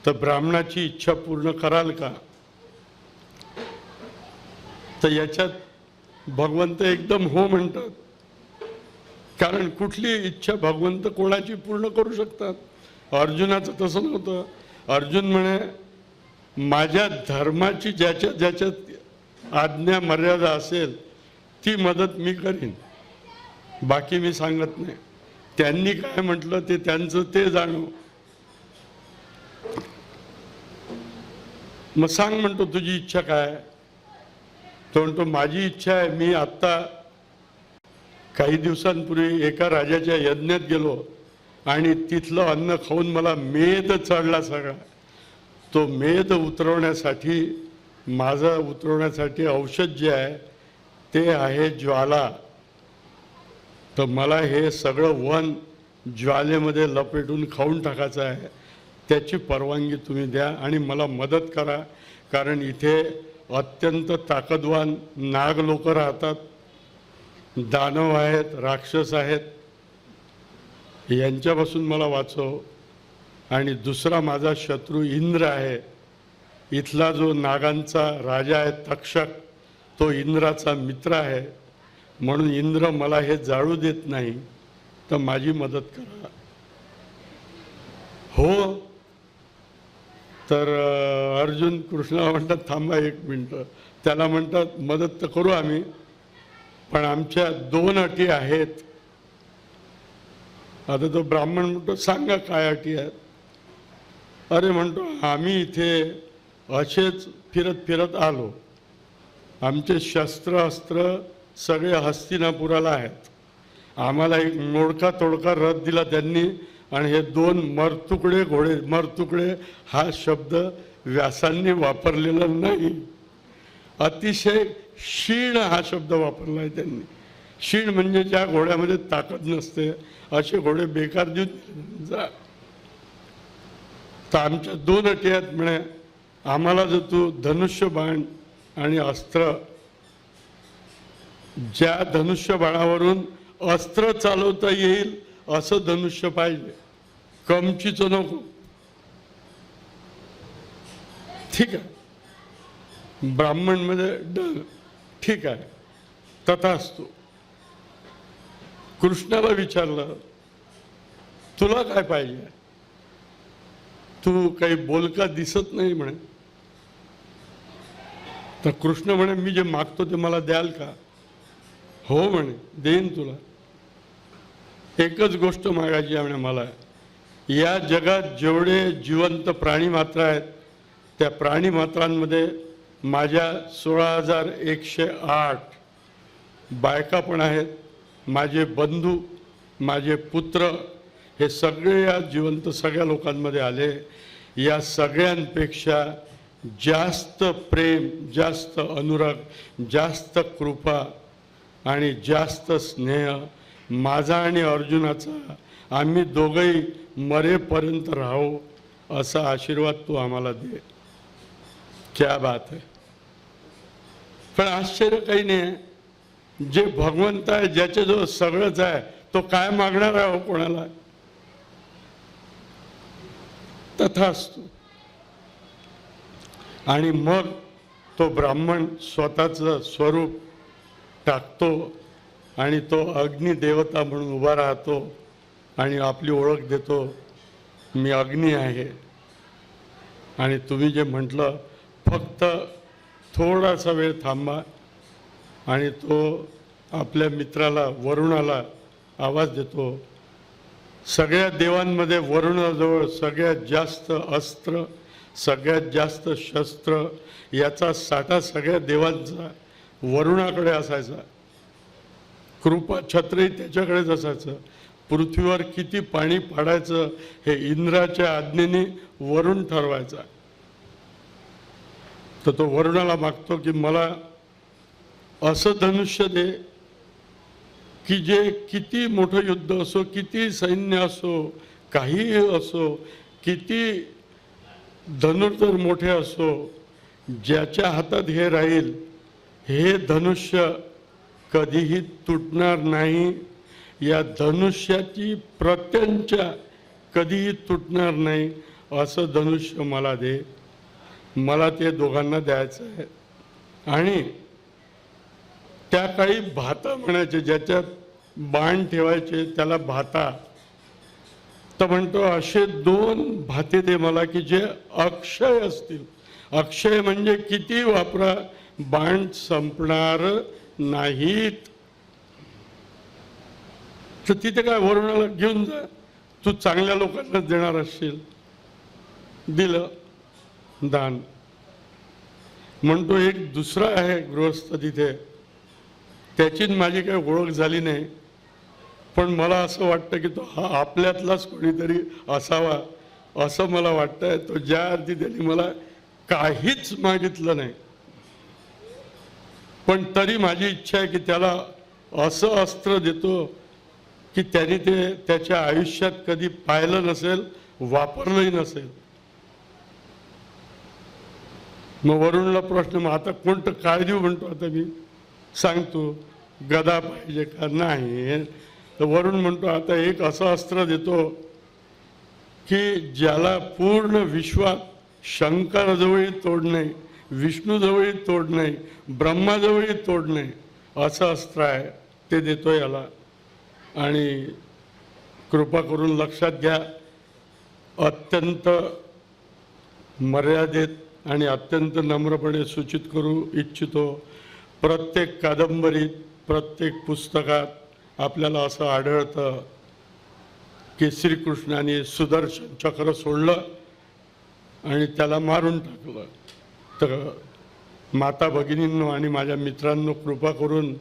तर ब्राह्मणाची इच्छा पूर्ण कराल का? तर याच्यात भगवंत एकदम हो म्हणतात. कारण कुठली इच्छा भगवंत कोणाची पूर्ण करू शकतात. अर्जुनाचं तसं नव्हतं. अर्जुन म्हणे माझ्या धर्माची ज्याच्या ज्याच्यात आज्ञा मर्यादा असेल ती मदत मी करीन, बाकी मी सांगत नाही. त्यांनी काय म्हटलं ते त्यांचं ते जाणो. मग सांग म्हणतो तुझी इच्छा काय. तो म्हणतो माझी इच्छा आहे, मी आत्ता काही दिवसांपूर्वी एका राजाच्या यज्ञात गेलो आणि तिथलं अन्न खाऊन मला मेद चढला सगळा. तो मेद उतरवण्यासाठी, माझं उतरवण्यासाठी औषध जे आहे ते आहे ज्वाला. तर मला हे सगळं वन ज्वालेमध्ये लपेटून खाऊन टाकायचं आहे. त्याची परवानगी तुम्ही द्या आणि मला मदत करा, कारण इथे अत्यंत ताकदवान नाग लोक राहतात, दानव आहेत, राक्षस आहेत, यांच्यापासून मला वाचव. आणि दुसरा माझा शत्रू इंद्र आहे. इथला जो नागांचा राजा आहे तक्षक, तो इंद्राचा मित्र आहे, म्हणून इंद्र मला हे जाळू देत नाही, तर माझी मदत करा. हो. तर अर्जुन कृष्णाला म्हणतात थांबा एक मिनटं. त्याला म्हणतात मदत तर करू आम्ही, पण आमच्या 2 अटी आहेत. आता तो ब्राह्मण म्हणतो सांगा काय अटी आहेत. अरे म्हणतो आम्ही इथे असेच फिरत फिरत आलो, आमचे शस्त्र अस्त्र सगळे हस्तिनापुराला आहेत, आम्हाला एक मोडका तोडका रथ दिला त्यांनी, आणि हे 2 मरतुकडे घोडे, मरतुकडे हा शब्द व्यासांनी वापरलेला नाही, अतिशय क्षीण हा शब्द वापरला आहे त्यांनी. क्षीण म्हणजे ज्या घोड्यामध्ये ताकद नसते असे घोडे बेकार देऊन जा. तर आमच्या 2 अटी आहेत म्हणे. आम्हाला जर तू धनुष्य बाण आणि अस्त्र, ज्या धनुष्य बाणावरून अस्त्र चालवता येईल असं धनुष्य पाहिजे, कमचीचं नको. ठीक आहे. ब्राह्मण मध्ये डन, ठीक आहे, तथास्तु. कृष्णाला विचारलं तुला काय पाहिजे, तू काही बोलका दिसत नाही म्हणे. तर कृष्ण म्हणे मी जे मागतो ते मला द्याल का. हो म्हणे देईन तुला. एकच गोष्ट मागायची आहे म्हणे मला. या जगात जेवढे जिवंत प्राणी मात्र आहेत त्या प्राणी मात्रांमध्ये माझ्या 16,108 बायका पण आहेत, माझे बंधू, माझे पुत्र, हे सगळे या जिवंत सगळ्या लोकांमध्ये आले. या सगळ्यांपेक्षा जास्त प्रेम, जास्त अनुराग, जास्त कृपा आणि जास्त स्नेह माझा आणि अर्जुनाचा, आम्ही दोघंही मरेपर्यंत राहू असा आशीर्वाद तू आम्हाला दे. क्या बात आहे. पण आश्चर्य काही नाही. जे भगवंत आहे, ज्याच्याजवळ सगळंच आहे, तो काय मागणार आहे हो कोणाला. तथास्तु. आणि मग तो ब्राह्मण स्वतःचं स्वरूप टाकतो आणि तो अग्निदेवता म्हणून उभा राहतो आणि आपली ओळख देतो, मी अग्नी आहे. आणि तुम्ही जे म्हटलं फक्त थोडासा वेळ थांबा. आणि तो आपल्या मित्राला वरुणाला आवाज देतो. सगळ्या देवांमध्ये वरुणाजवळ सगळ्यात जास्त अस्त्र, सगळ्यात जास्त शस्त्र याचा साठा सगळ्या देवांचा वरुणाकडे असायचा. कृपा छत्रही त्याच्याकडेच असायचं. पृथ्वीवर किती पाणी पाडायचं हे इंद्राच्या आज्ञेने वरुण ठरवायचा. तर तो वरुणाला मागतो की मला असं धनुष्य दे की जे किती मोठं युद्ध असो, किती सैन्य असो, काहीही असो, किती धनुर्धर मोठे असो, ज्याच्या हातात हे राहील हे धनुष्य कधीही तुटणार नाही. या धनुष्याची प्रत्यंचा कधीही तुटणार नाही असं धनुष्य मला दे. मला ते दोघांना द्यायचं आहे. आणि त्या काळी भाता म्हणायचे, ज्याच्यात बाण ठेवायचे त्याला भाता. तर म्हणतो असे 2 भाते दे मला की जे अक्षय असतील. अक्षय म्हणजे किती वापरा, बाण संपणार नाहीत. तर तिथे काय वरुणाला घेऊन जा, तू चांगल्या लोकांना देणार असशील. दिलं दान. म्हणतो एक दुसरा आहे गृहस्थ तिथे, त्याची माझी काही ओळख झाली नाही, पण मला असं वाटतं की तो हा आपल्यातलाच कोणीतरी असावा असं मला वाटतंय. तो ज्या अर्थी त्यांनी मला काहीच मागितलं नाही, पण तरी माझी इच्छा आहे की त्याला असं अस्त्र देतो की त्याने ते त्याच्या आयुष्यात कधी पाहिलं नसेल, वापरलंही नसेल. मग वरुणला प्रश्न, मग आता कोणतं काय देऊ म्हणतो. आता मी सांगतो, गदा पाहिजे का नाही. तर वरुण म्हणतो आता एक असं अस्त्र देतो की ज्याला पूर्ण विश्वात शंकराजवळही तोड नाही, विष्णूजवळही तोड नाही, ब्रह्माजवळही तोड नाही, असं अस्त्र आहे ते देतो याला. आणि कृपा करून लक्षात घ्या, अत्यंत मर्यादेत आणि अत्यंत नम्रपणे सूचित करू इच्छितो, प्रत्येक कादंबरीत प्रत्येक पुस्तकात आपल्याला असं आढळतं की श्रीकृष्णाने सुदर्शन चक्र सोडलं आणि त्याला मारून टाकलं. तर माता भगिनींनो आणि माझ्या मित्रांनो, कृपा करून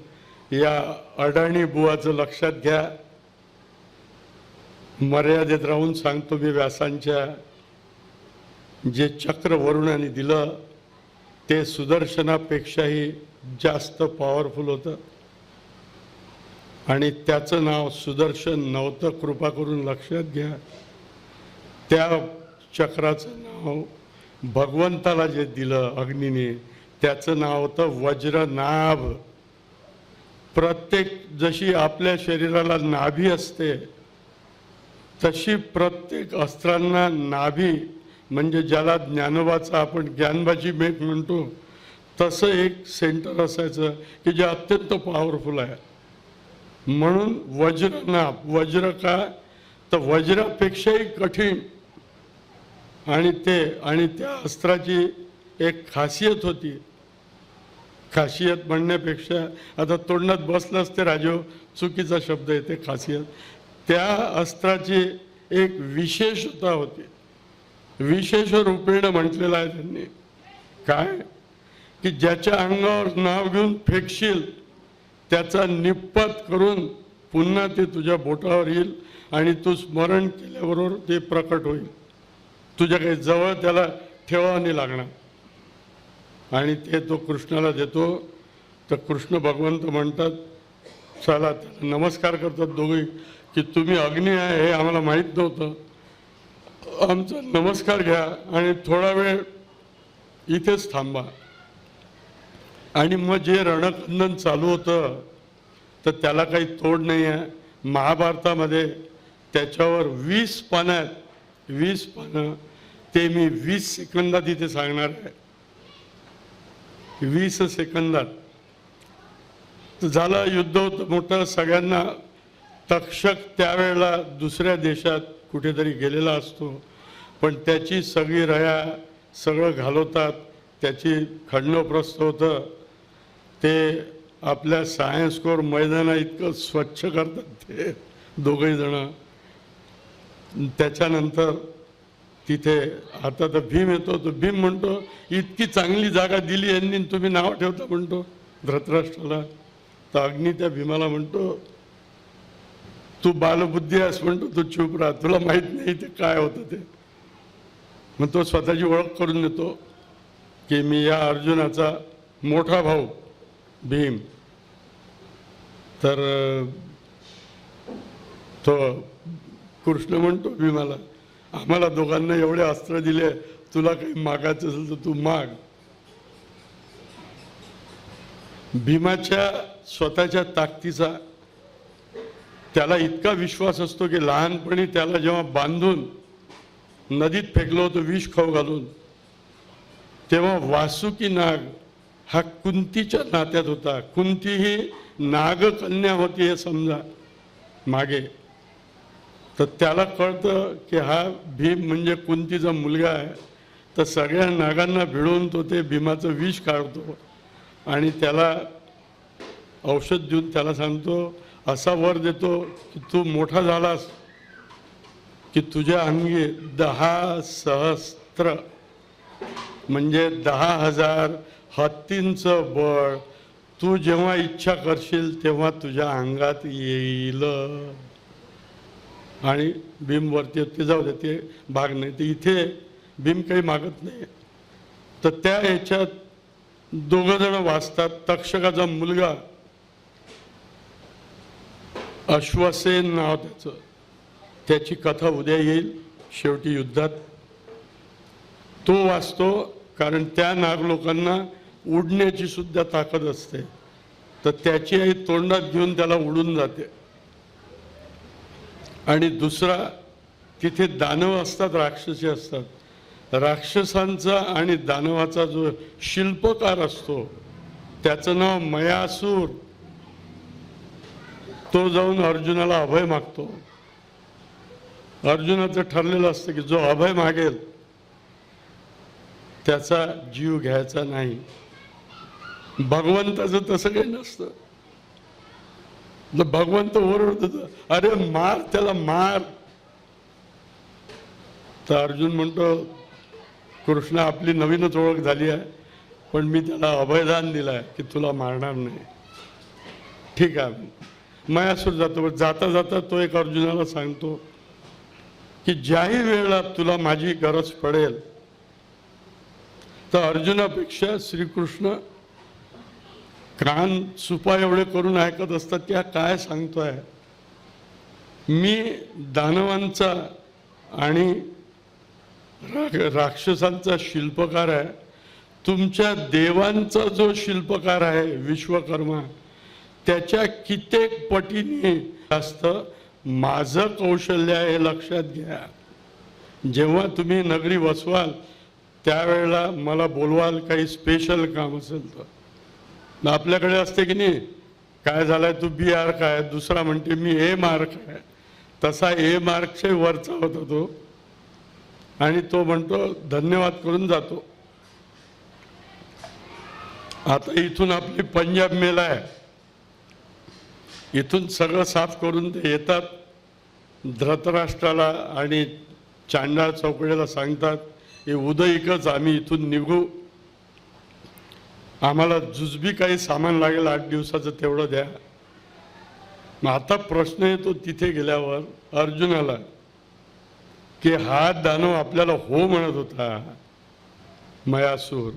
या अडाणी बुवाचं लक्षात घ्या. मर्यादेत राहून सांगतो मी, व्यासांच्या जे चक्र वरुणाने दिलं ते सुदर्शनापेक्षाही जास्त पॉवरफुल होतं आणि त्याचं नाव सुदर्शन नव्हतं. कृपा करून लक्षात घ्या. त्या चक्राचं नाव भगवंताला जे दिलं अग्नीने, त्याचं नाव होतं वज्रनाभ. प्रत्येक, जशी आपल्या शरीराला नाभी असते तशी प्रत्येक अस्त्रांना नाभी, म्हणजे ज्याला ज्ञानोबाचा आपण ज्ञानबाची मेघ म्हणतो, तसं एक सेंटर असायचं की जे अत्यंत पॉवरफुल आहे. म्हणून वज्रनाभ. वज्र का, तर वज्रापेक्षाही कठीण. आणि त्या अस्त्राची एक खासियत होती. खासियत म्हणण्यापेक्षा आता तोंडात बसलंच ते राजो चुकीचा शब्द आहे, ते खासियत. त्या अस्त्राची एक विशेषता होती. विशेष रूपेण म्हटलेलं आहे त्यांनी. काय की ज्याच्या अंगावर नाव घेऊन फेकशील त्याचा निप्पात करून पुन्हा ते तुझ्या बोटावर येईल आणि तू स्मरण केल्याबरोबर ते प्रकट होईल. तुझ्या काही जवळ त्याला ठेवावं नाही लागणार. आणि ते तो कृष्णाला देतो. तर कृष्ण भगवंत म्हणतात, चला त्याला नमस्कार करतात दोघे की तुम्ही अग्नी आहे हे आम्हाला माहीत नव्हतं, आमचा नमस्कार घ्या आणि थोडा वेळ इथेच थांबा. आणि मग जे रणकंदन चालू होतं तर त्याला काही तोड नाही आहे. महाभारतामध्ये त्याच्यावर 20 पानं आहेत, 20 पानं. ते मी 20 सेकंदात इथे सांगणार आहे. 20 सेकंदात झालं. युद्ध होतं मोठं, सगळ्यांना. तक्षक त्यावेळेला दुसऱ्या देशात कुठेतरी गेलेला असतो, पण त्याची सगळी रया सगळं घालवतात. त्याची खंडोप्रस्थ होतं. ते आपल्या सायन्स कोर मैदाना इतकं स्वच्छ करतात ते दोघंही जण. त्याच्यानंतर तिथे आता तर भीम येतो. तो भीम म्हणतो, इतकी चांगली जागा दिली यांनी, तुम्ही नाव ठेवता म्हणतो धृतराष्ट्राला. तर अग्नी त्या भीमाला म्हणतो, तू बालबुद्धी आहेस म्हणतो, तू चूप राहा, तुला माहीत नाही ते काय होतं ते. मग तो स्वतःची ओळख करून देतो की मी या अर्जुनाचा मोठा भाऊ भीम. तर तो कृष्ण म्हणतो भीमाला, आम्हाला दोघांना एवढे अस्त्र दिले, तुला काही मागायचं असेल तर तू माग. भीमाच्या स्वतःच्या ताकदीचा त्याला इतका विश्वास असतो की लहानपणी त्याला जेव्हा बांधून नदीत फेकलं होतं विष खाऊ घालून, तेव्हा वासुकी नाग हा कुंतीच्या नात्यात होता. कुंती ही नागकन्या होती हे समजा मागे. तर त्याला कळतं की हा भीम म्हणजे कुंतीचा मुलगा आहे. तर सगळ्या नागांना भिडवून तो ते भीमाचं विष काढतो आणि त्याला औषध देऊन त्याला सांगतो, असा वर देतो की तू मोठा झालास की तुझ्या अंगी 10 सहस्त्र म्हणजे 10,000 हत्तींचं बळ तू जेव्हा इच्छा करशील तेव्हा तुझ्या अंगात येईल. आणि भीम वरती ते जाऊ दे, ते भाग नाही. ते इथे भीम काही मागत नाही. तर त्या ह्याच्यात दोघं जण वाचतात. तक्षकाचा मुलगा अश्वसेन नाव त्याचं, त्याची कथा उद्या येईल शेवटी युद्धात. तो वाचतो कारण त्या नागलोकांना उडण्याची सुद्धा ताकद असते. तर त्याची आई तोंडात घेऊन त्याला उडून जाते. आणि दुसरा तिथे दानव असतात, राक्षसी असतात. राक्षसांचा आणि दानवाचा जो शिल्पकार असतो त्याचं नाव मयासूर. तो जाऊन अर्जुनाला अभय मागतो. अर्जुनाचं ठरलेलं असतं की जो अभय मागेल त्याचा जीव घ्यायचा नाही. भगवंताचं तसं काही नसतं. भगवंत ओरडतो, अरे मार त्याला, मार. तर अर्जुन म्हणतो, कृष्ण आपली नवीनच ओळख झाली आहे, पण मी त्याला अभयदान दिलाय की तुला मारणार नाही. ठीक आहे. मयासूर जातो. जाता जाता तो एक अर्जुनाला सांगतो की ज्याही वेळेला तुला माझी गरज पडेल. तर अर्जुनापेक्षा श्रीकृष्ण कान सुपा एवढे करून ऐकत असतात. त्या काय सांगतोय, मी दानवांचा आणि राक्षसांचा शिल्पकार आहे. तुमच्या देवांचा जो शिल्पकार आहे विश्वकर्मा, त्याच्या कित्येक पटीने जास्त माझं कौशल्य आहे, हे लक्षात घ्या. जेव्हा तुम्ही नगरी वसवाल त्यावेळेला मला बोलवाल, काही स्पेशल काम असेल तर. आपल्याकडे असते की नाही, काय झालंय तू बी मार्क आहे, दुसरा म्हणते मी ए मार्क आहे. तसा ए मार्कच्या वरचा होता तो. आणि तो म्हणतो धन्यवाद करून जातो. आता इथून आपली पंजाब मेल आहे, इथून सगळं साफ करून ते येतात. धृतराष्ट्राला आणि चांडाळ चौकड्याला सांगतात हे उदयिकच आम्ही इथून निघू, आम्हाला जुजबी काही सामान लागेल 8 दिवसाचं तेवढं द्या. मग आता प्रश्न येतो तिथे गेल्यावर अर्जुनाला की हा दानव आपल्याला हो म्हणत होता मयासूर,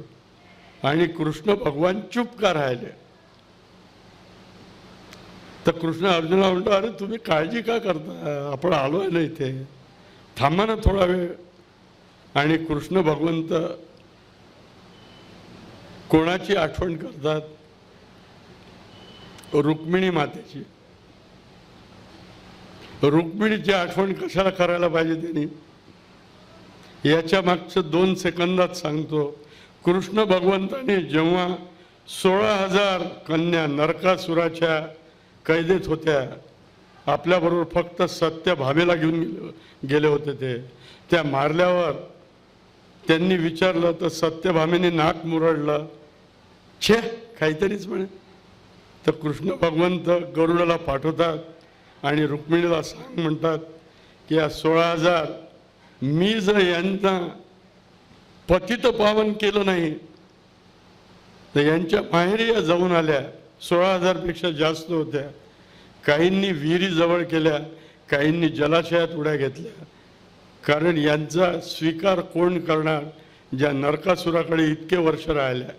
आणि कृष्ण भगवान चुप का राहिले. तर कृष्ण अर्जुनाला म्हणतो, अरे तुम्ही काळजी का करता, आपण आलोय ना इथे, थांबा ना थोडा वेळ. आणि कृष्ण भगवंत कोणाची आठवण करतात, रुक्मिणी मातेची. रुक्मिणीची आठवण कशाला करायला पाहिजे त्यांनी, याच्या मागचं 2 सेकंदात सांगतो. कृष्ण भगवंताने जेव्हा 16,000 कन्या नरकासुराच्या कैदेत होत्या, आपल्याबरोबर फक्त सत्यभामेला घेऊन गेले होते. त्या मारल्यावर त्यांनी विचारलं तर सत्यभामेने नाक मुरडलं, छे काहीतरीच म्हणे. तर कृष्ण भगवंत गरुडाला पाठवतात आणि रुक्मिणीला सांग म्हणतात की या 16,000 मी जर यांना पतित पावन केलं नाही तर यांच्या माहेरी या जाऊन आल्या. 16,000 पेक्षा जास्त होत्या. काहींनी विहिरी जवळ केल्या, काहींनी जलाशयात उड्या घेतल्या. कारण यांचा स्वीकार कोण करणार ज्या नरकासुराकडे इतके वर्ष राहिल्या.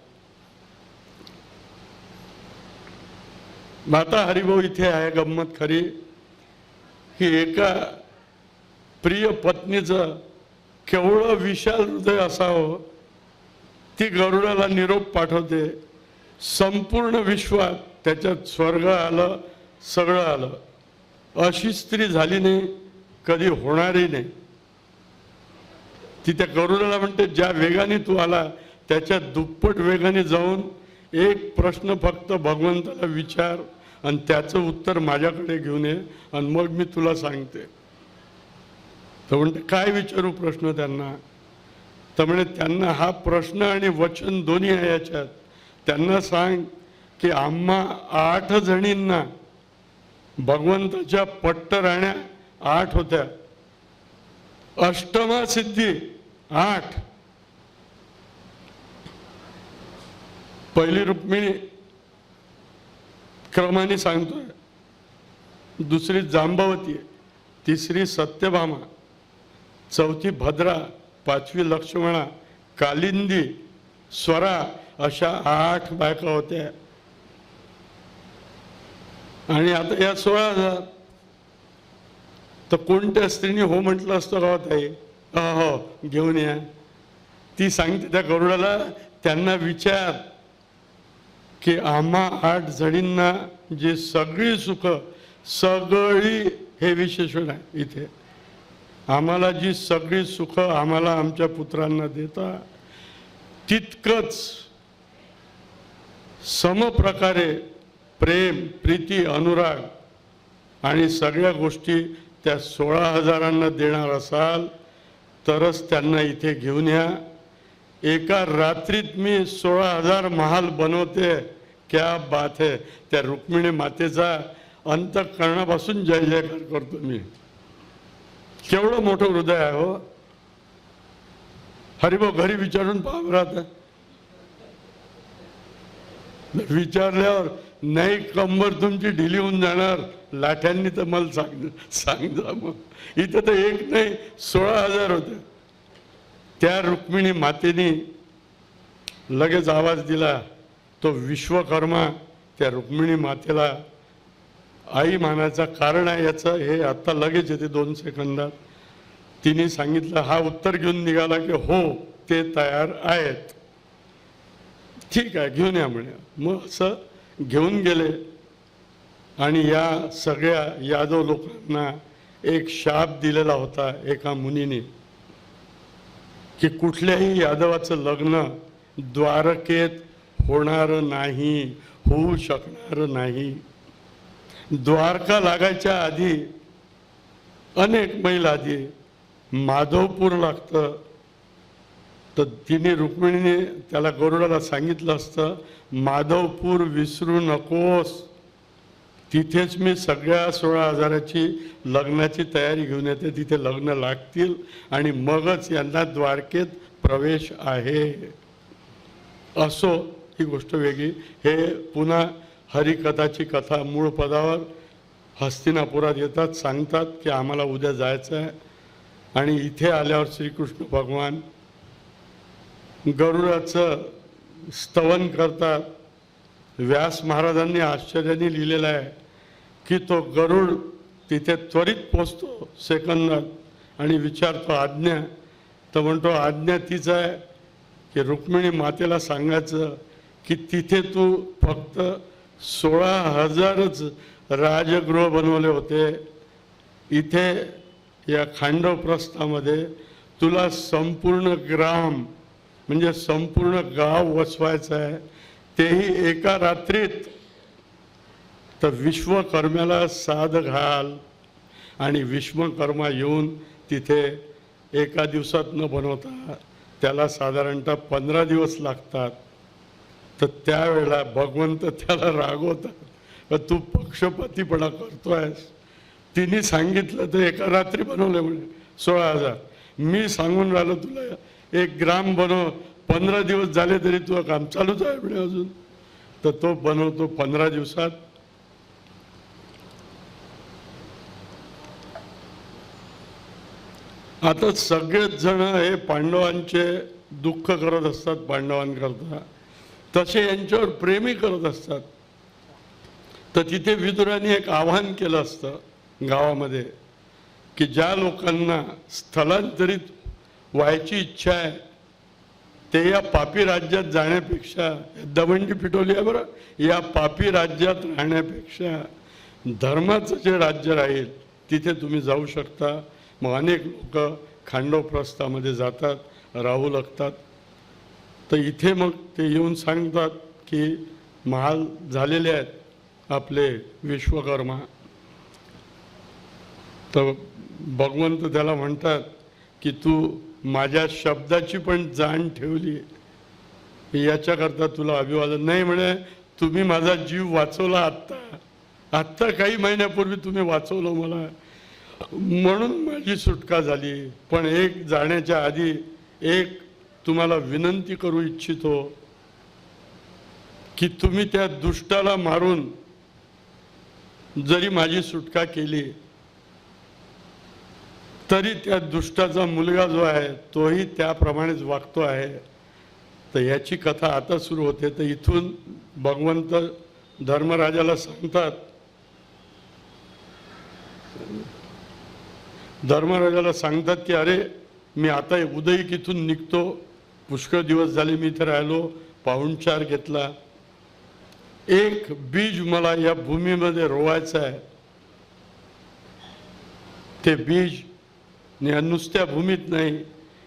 माता हरिभाऊ इथे आहे गंमत खरी की एका प्रिय पत्नीचं केवढं विशाल हृदय असावं. ती गरुडाला निरोप पाठवते. संपूर्ण विश्वात त्याच्यात स्वर्ग आलं, सगळं आलं. अशी स्त्री झाली नाही, कधी होणारही नाही. ती त्या गरुडाला म्हणते ज्या वेगाने तू आला त्याच्या दुप्पट वेगाने जाऊन एक प्रश्न फक्त भगवंताला विचार आणि त्याचं उत्तर माझ्याकडे घेऊन ये आणि मग मी तुला सांगते. तर म्हणते काय विचारू प्रश्न त्यांना. तर म्हणे त्यांना हा प्रश्न आणि वचन दोन्ही आहे याच्यात. त्यांना सांग की आम्हा 8 जणींना भगवंताच्या पट्टराण्या 8 होत्या, अष्टमा सिद्धी 8. पहिली रुक्मिणी क्रमाने सांगतोय, दुसरी जांबवती, तिसरी सत्यभामा, चौथी भद्रा, पाचवी लक्ष्मणा, कालिंदी, स्वरा, अशा 8 बायका होत्या. आणि आता या 16,000. तर कोणत्या स्त्रीने हो म्हटलं असतं का ताई? हो घेऊन या. ती सांगते त्या गरुडाला, त्यांना विचार की आम्हा 8 जणींना जी सगळी सुख, सगळी हे विशेषण आहे इथे, आम्हाला जी सगळी सुख आम्हाला आमच्या पुत्रांना देता, तितकंच समप्रकारे प्रेम, प्रीती, अनुराग आणि सगळ्या गोष्टी त्या 16,000 देणार असाल तरच त्यांना इथे घेऊन या. एका रात्रीत मी 16,000 महाल बनवते. क्या बात है. त्या रुक्मिणी मातेचा अंतःकरणापासून जय जयकार करतो मी. केवढं मोठं हृदय आहे हो. हरिभाऊ घरी विचारून पाहत राहत, विचारल्यावर नाही कंबर तुमची ढिली होऊन जाणार, लाठ्यांनी तर मला सांग जा. मग इथं तर एक नाही 16,000 होते. त्या रुक्मिणी मातेने लगेच आवाज दिला. तो विश्वकर्मा त्या रुक्मिणी मातेला आई मानायचं कारण आहे याचं हे आता लगेच येते 2 सेकंदात. तिने सांगितलं, हा उत्तर घेऊन निघाला की हो ते तयार आहेत. ठीक आहे घेऊन या म्हणे. मग असं घेऊन गेले. आणि या सगळ्या यादव लोकांना एक शाप दिलेला होता एका मुनीने की कुठल्याही यादवाचं लग्न द्वारकेत होणार नाही, होऊ शकणार नाही. द्वारका लागायच्या आधी अनेक मैल आधी माधवपूर लागतं. तर तिने रुक्मिणीने त्याला गरुडाला सांगितलं असतं, माधवपूर विसरू नकोस, तिथेच मी सगळ्या 16,000ची लग्नाची तयारी घेऊन येते, तिथे लग्न लागतील आणि मगच यांना द्वारकेत प्रवेश आहे. असो ही गोष्ट वेगळी. हे पुन्हा हरिकथाची कथा मूळ पदावर हस्तिनापुरात येतात, सांगतात की आम्हाला उद्या जायचं आहे. आणि इथे आल्यावर श्रीकृष्ण भगवान गरुडाचं स्तवन करतात. व्यास महाराजांनी आश्चर्याने लिहिलेलं आहे की तो गरुड तिथे त्वरित पोचतो सेकंदात आणि विचारतो आज्ञा. तर म्हणतो आज्ञा तीच आहे की रुक्मिणी मातेला सांगायचं की तिथे तू फक्त 16,000च राजगृह बनवले होते, इथे या खांडव प्रस्थामध्ये तुला संपूर्ण ग्राम म्हणजे संपूर्ण गाव वसवायचं आहे, तेही एका रात्रीत. तर विश्वकर्म्याला साद घाल. आणि विश्वकर्मा येऊन तिथे एका दिवसात न बनवता त्याला साधारणतः 15 दिवस लागतात. तर त्यावेळेला भगवंत त्याला रागवतात, तू पक्षपातीपणा करतोयस. तिने सांगितलं तर एका रात्री बनवले म्हणे 16,000. मी सांगून राहिलो तुला 1 ग्राम बनव, 15 दिवस झाले तरी तुझं काम चालूच आहे म्हणे अजून. तर तो बनवतो 15 दिवसात. आता सगळेच जण हे पांडवांचे दुःख करत असतात पांडवांकरता, तसे यांच्यावर प्रेमही करत असतात. तर तिथे विदुराने एक आवाहन केलं असतं गावामध्ये की ज्या लोकांना स्थलांतरित व्हायची इच्छा आहे ते या पापी राज्यात जाण्यापेक्षा, दबंडी पिटवली आहे बरं, या पापी राज्यात राहण्यापेक्षा धर्माचं जे राज्य राहील तिथे तुम्ही जाऊ शकता. मग अनेक लोक खांडव प्रस्थामध्ये जातात, राहू लागतात. तर इथे मग ते येऊन सांगतात की महाल झालेले आहेत आपले विश्वकर्मा. तर भगवंत त्याला म्हणतात की तू माझ्या शब्दाची पण जाण ठेवली, याच्याकरता तुला अभिवादन. नाही म्हणे, तुम्ही माझा जीव वाचवला आत्ता काही महिन्यापूर्वी तुम्ही वाचवलं मला, म्हणून माझी सुटका झाली. पण एक जाण्याच्या आधी एक तुम्हाला विनंती करू इच्छितो की तुम्ही त्या दुष्टाला मारून जरी माझी सुटका केली तरी त्या दुष्टाचा मुलगा जो आहे तोही त्याप्रमाणेच वागतो आहे. तर याची कथा आता सुरू होते. तर इथून भगवंत धर्मराजाला सांगतात की अरे मी आता उदयिक इथून निघतो, पुष्कळ दिवस झाले मी इथे राहिलो, पाहुणचार घेतला, एक बीज मला या भूमीमध्ये रोवायचं आहे. ते बीज नुसत्या भूमीत नाही,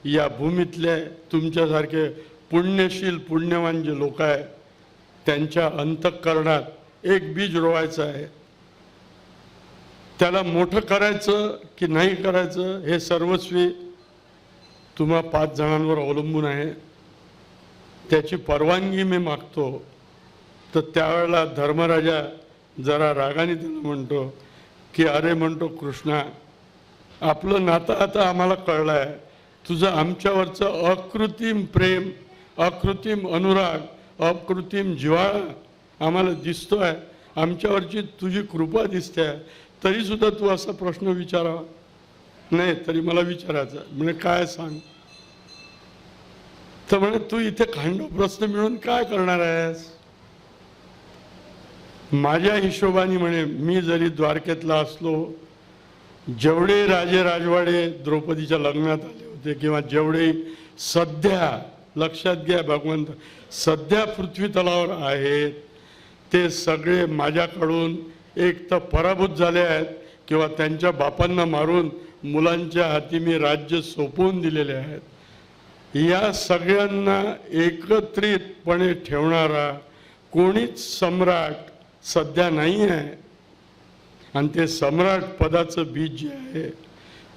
या भूमीतले तुमच्यासारखे पुण्यशील पुण्यवान जे लोक आहे त्यांच्या अंतःकरणात एक बीज रोवायचं आहे. त्याला मोठं करायचं की नाही करायचं हे सर्वस्वी तुम्हा 5 जणांवर अवलंबून आहे. त्याची परवानगी मी मागतो. तर त्यावेळेला धर्मराजा जरा रागाने त्याला म्हणतो की अरे, म्हणतो कृष्णा, आपलं नातं आता आम्हाला कळलं आहे. तुझं आमच्यावरचं अकृत्रिम प्रेम, अकृत्रिम अनुराग, अकृत्रिम जिव्हाळा आम्हाला दिसतो आहे, आमच्यावरची तुझी कृपा दिसते आहे. तरीसुद्धा तू असा प्रश्न विचारावा नाही. तरी मला विचारायचा. म्हणजे काय सांग. तर म्हणे तू इथे खांडव प्रश्न मिळून काय करणार आहेस. माझ्या हिशोबाने म्हणे मी जरी द्वारकेतला असलो, जेवढे राजे राजवाडे द्रौपदीच्या लग्नात आले होते किंवा जेवढे सध्या, लक्षात घ्या भगवंत, सध्या पृथ्वी तलावर आहेत ते सगळे माझ्याकडून एक तर पराभूत झाले आहेत किंवा त्यांच्या बापांना मारून मुलांच्या हाती मी राज्य सोपवून दिलेले आहेत. या सगळ्यांना एकत्रितपणे ठेवणारा कोणीच सम्राट सध्या नाही आहे. आणि ते सम्राट पदाचं बीज जे आहे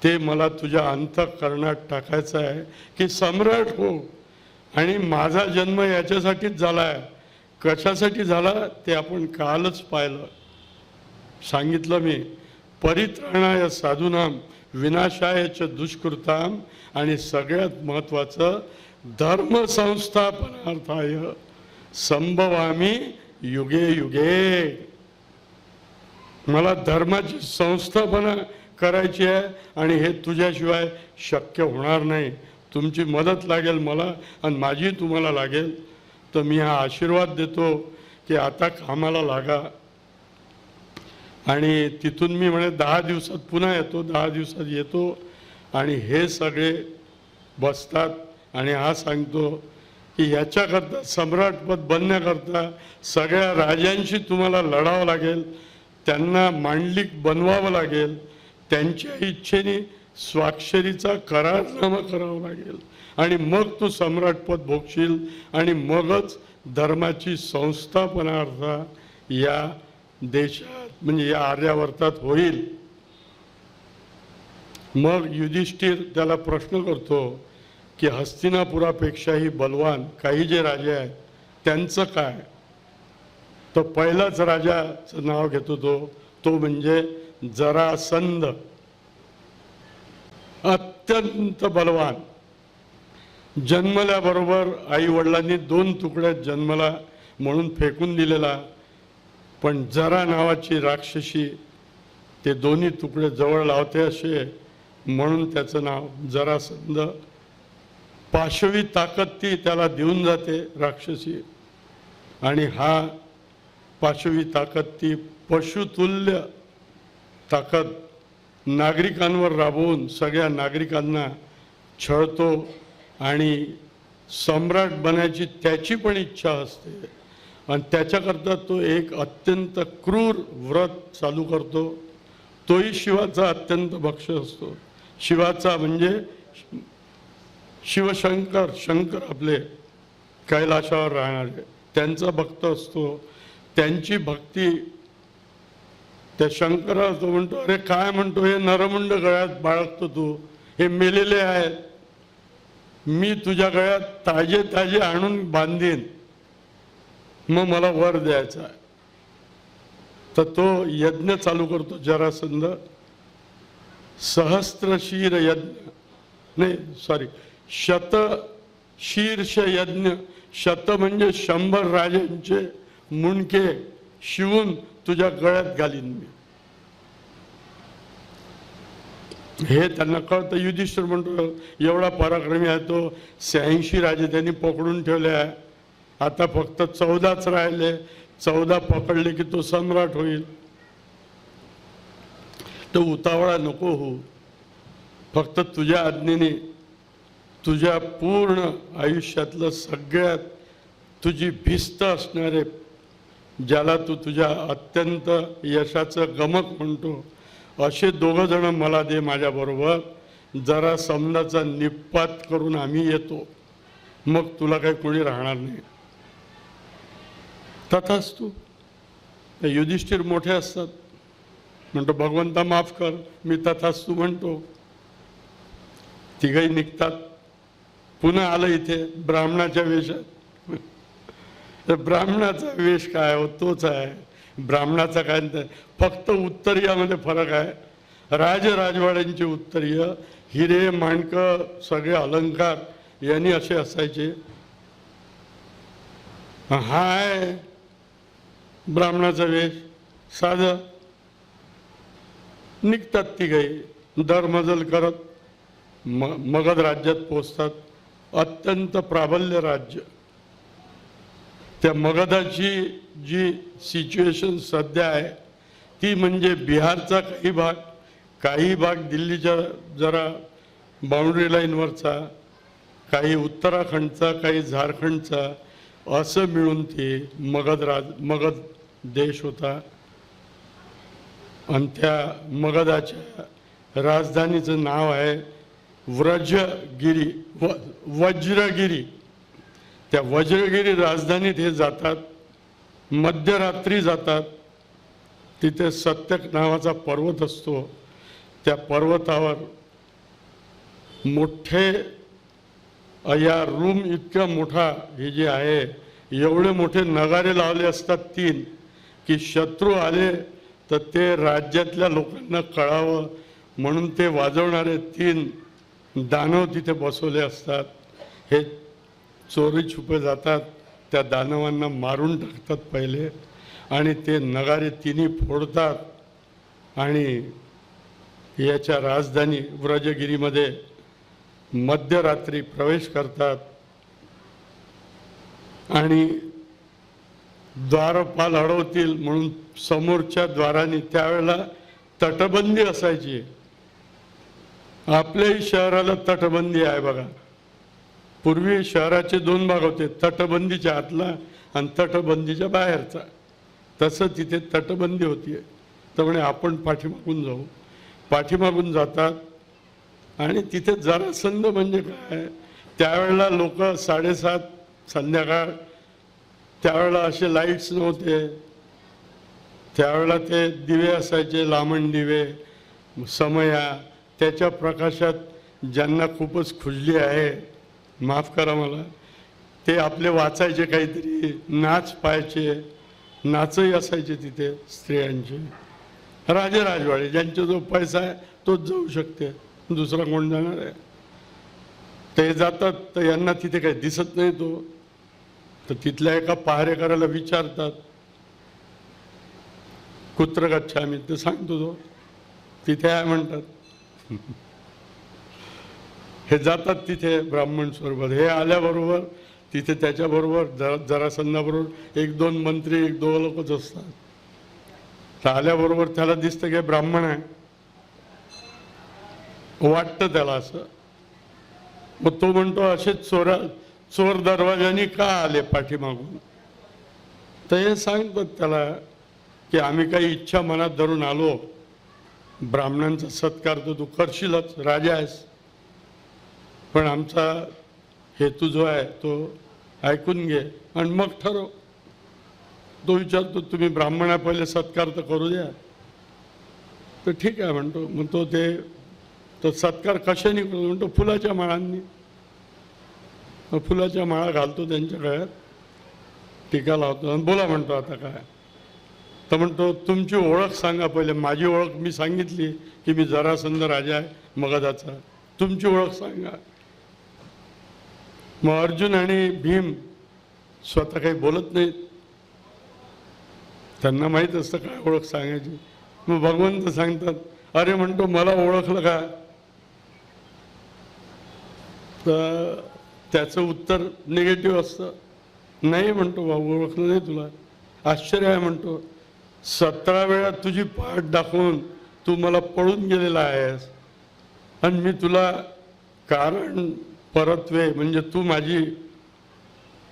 ते मला तुझ्या अंतःकरणात टाकायचं आहे की सम्राट हो. आणि माझा जन्म याच्यासाठीच झाला आहे. कशासाठी झाला ते आपण कालच पाहिलं, सांगितलं मी. परित्राणाय साधूनाम विनाशाय च दुष्कृताम, आणि सगळ्यात महत्त्वाचं धर्म संस्थापनार्थाय संभवामी युगे युगे. मला धर्माची संस्थापना करायची आहे आणि हे तुझ्याशिवाय शक्य होणार नाही. तुमची मदत लागेल मला आणि माझी तुम्हाला लागेल. तर मी हा आशीर्वाद देतो की आता कामाला लागा. आणि तिथून मी म्हणे 10 दिवसात पुन्हा येतो, 10 दिवसात येतो. आणि हे सगळे बसतात आणि हा सांगतो की याच्याकरता सम्राटपद बनण्याकरता सगळ्या राजांशी तुम्हाला लढावं लागेल, त्यांना मांडलिक बनवावं लागेल, त्यांच्या इच्छेने स्वाक्षरीचा करारनामा करावा लागेल आणि मग तू सम्राटपद भोगशील आणि मगच धर्माची संस्थापनार्थ या देशात म्हणजे या आर्यावर्तात होईल. मग युधिष्ठिर त्याला प्रश्न करतो की हस्तिनापुरापेक्षाही बलवान काही जे राजे आहेत त्यांचं काय. तर पहिलाच राजाचं नाव घेतो तो म्हणजे जरासंध. अत्यंत बलवान. जन्मल्याबरोबर आई वडिलांनी 2 तुकड्यात जन्मला म्हणून फेकून दिलेला, पण जरा नावाची राक्षसी ते दोन्ही तुकडे जवळ लावते असे म्हणून त्याचं नाव जरासंध. पाशवी ताकद ती त्याला देऊन जाते राक्षसी. आणि हा पाशवी ताकद ती पशुतुल्य ताकद नागरिकांवर राबवून सगळ्या नागरिकांना छळतो आणि सम्राट बनायची त्याची पण इच्छा असते. आणि त्याच्याकरता तो एक अत्यंत क्रूर व्रत चालू करतो. तोही शिवाचा अत्यंत भक्ष असतो. शिवाचा म्हणजे शिवशंकर, शंकर आपले कैलाशावर राहणारे, त्यांचा भक्त असतो. त्यांची भक्ती त्या शंकराला तो म्हणतो, अरे काय म्हणतो हे नरमुंड गळ्यात बाळगतो तू, हे मेलेले आहेत, मी तुझ्या गळ्यात ताजे ताजे आणून बांधीन, मग मला वर द्यायचा आहे. तर तो यज्ञ चालू करतो जरासंध. सहस्त्रशीर यज्ञ नाही, सॉरी, शतशीर्ष यज्ञ. शत म्हणजे 100 राजांचे मुंडके शिवून तुझ्या गळ्यात घालीन मी. हे त्यांना कळतं. युधिष्ठिर म्हणतो एवढा पराक्रमी आहे तो, 86 राजे त्यांनी पकडून ठेवले आहे, आता फक्त 14च राहिले, 14 पकडले की तो सम्राट होईल. तो उतावळा नको हो, फक्त तुझ्या आज्ञेने तुझ्या पूर्ण आयुष्यातलं सगळ्यात तुझी भिस्त असणारे, ज्याला तू तुझ्या अत्यंत यशाचं गमक म्हणतो, असे 2 जण मला दे माझ्याबरोबर. जरा समजाचा निपात करून आम्ही येतो, मग तुला काही कोणी राहणार नाही. तथास्तु. युधिष्ठिर मोठे असतात, म्हणतो भगवंता माफ कर, मी तथास्तु म्हणतो. तिघही निघतात. पुन्हा आलं इथे ब्राह्मणाच्या वेशात. तर ब्राह्मणाचा वेश काय हो, तोच आहे. ब्राह्मणाचा काय नाही, फक्त उत्तरीयामध्ये फरक आहे. राजवाड्यांचे उत्तरीय हिरे माणकं सगळे अलंकार यांनी असे असायचे. हा आहे ब्राह्मणाचा वेश साधं. निघतात तिघही दरमजल करत, मगध राज्यात पोचतात. अत्यंत प्राबल्य राज्य. त्या मगधाची जी सिच्युएशन सध्या आहे ती म्हणजे बिहारचा काही भाग दिल्लीच्या जरा बाउंड्री लाईनवरचा, काही उत्तराखंडचा, काही झारखंडचा, असं मिळून ते मगध देश होता. आणि त्या मगधाच्या राजधानीचं नाव आहे व्रजगिरी, वज्रगिरी. त्या वज्रगिरी राजधानीत हे जातात, मध्यरात्री जातात. तिथे सत्यक नावाचा पर्वत असतो. त्या पर्वतावर मोठे या रूम इतका मोठा हे जे आहे, एवढे मोठे नगारे लावले असतात 3, की शत्रू आले तर ते राज्यातल्या लोकांना कळावं म्हणून ते वाजवणारे 3 दानव तिथे बसवले असतात. हे चोरी छुपे जातात, त्या दानवांना मारून टाकतात पहिले, आणि ते नगारे तिन्ही फोडतात आणि याच्या राजधानी व्रजगिरीमध्ये मध्यरात्री प्रवेश करतात. आणि द्वारपाल अडवतील म्हणून समोरच्या द्वारांनी, त्यावेळेला तटबंदी असायची. आपल्याही शहराला तटबंदी आहे बघा. पूर्वी शहराचे 2 भाग होते, तटबंदीच्या आतला आणि तटबंदीच्या बाहेरचा. तसं तिथे तटबंदी होती. तर म्हणे आपण पाठीमागून जाऊ. पाठीमागून जातात आणि तिथे जरासंध म्हणजे काय, त्यावेळेला लोक 7:30 संध्याकाळ, त्यावेळेला असे लाईट्स नव्हते. त्यावेळेला ते दिवे असायचे, लांबण दिवे, समया. त्याच्या प्रकाशात ज्यांना खूपच खुजली आहे, माफ करा मला, ते आपले वाचायचे काहीतरी, नाच पाहायचे. नाचही असायचे तिथे स्त्रियांचे. राजवाडे, ज्यांचा जो पैसा आहे तोच जाऊ शकते, दुसरा कोण जाणार आहे. ते जातात, तर यांना तिथे काही दिसत नाही. तो तर तिथल्या एका पहारेकऱ्याला विचारतात, कुत्र गच्छामी, ते सांगतो तो तिथे आहे म्हणतात. हे जातात तिथे ब्राह्मण स्वरूपात. हे आल्याबरोबर तिथे त्याच्याबरोबर जरासंधाबरोबर 1-2 मंत्री, 1-2 लोकच असतात. तर आल्याबरोबर त्याला दिसतं की ब्राह्मण आहे, वाटतं त्याला असं. मग तो म्हणतो असेच चोर दरवाजानी का आले पाठीमागून. तर हे सांगतात त्याला की आम्ही काही इच्छा मनात धरून आलो, ब्राह्मणांचा सत्कार तर तू करशीलच, राजा आहेस, पण आमचा हेतू जो आहे तो ऐकून घे आणि मग ठरव. तो विचारतो तुम्ही ब्राह्मणा पहिले सत्कार तर करू द्या. तर ठीक आहे म्हणतो. मग तो ते तर सत्कार कशाने करतो म्हणतो फुलाच्या माळांनी. फुलाच्या माळा घालतो त्यांच्या गळ्यात, टीका लावतो आणि बोला म्हणतो आता काय. तर म्हणतो तुमची ओळख सांगा पहिले. माझी ओळख मी सांगितली की मी जरासंध राजा आहे मगधाचा, तुमची ओळख सांगा. मग अर्जुन आणि भीम स्वतः काही बोलत नाहीत, त्यांना माहीत असतं काय ओळख सांगायची. मग भगवंत सांगतात, अरे म्हणतो मला ओळखलं का. तर त्याचं उत्तर निगेटिव्ह असतं, नाही म्हणतो भाऊ ओळखलं नाही तुला. आश्चर्य आहे म्हणतो, 17 वेळा तुझी पाठ दाखवून तू मला पळून गेलेला आहेस आणि मी तुला कारण परतवे म्हणजे तू माझी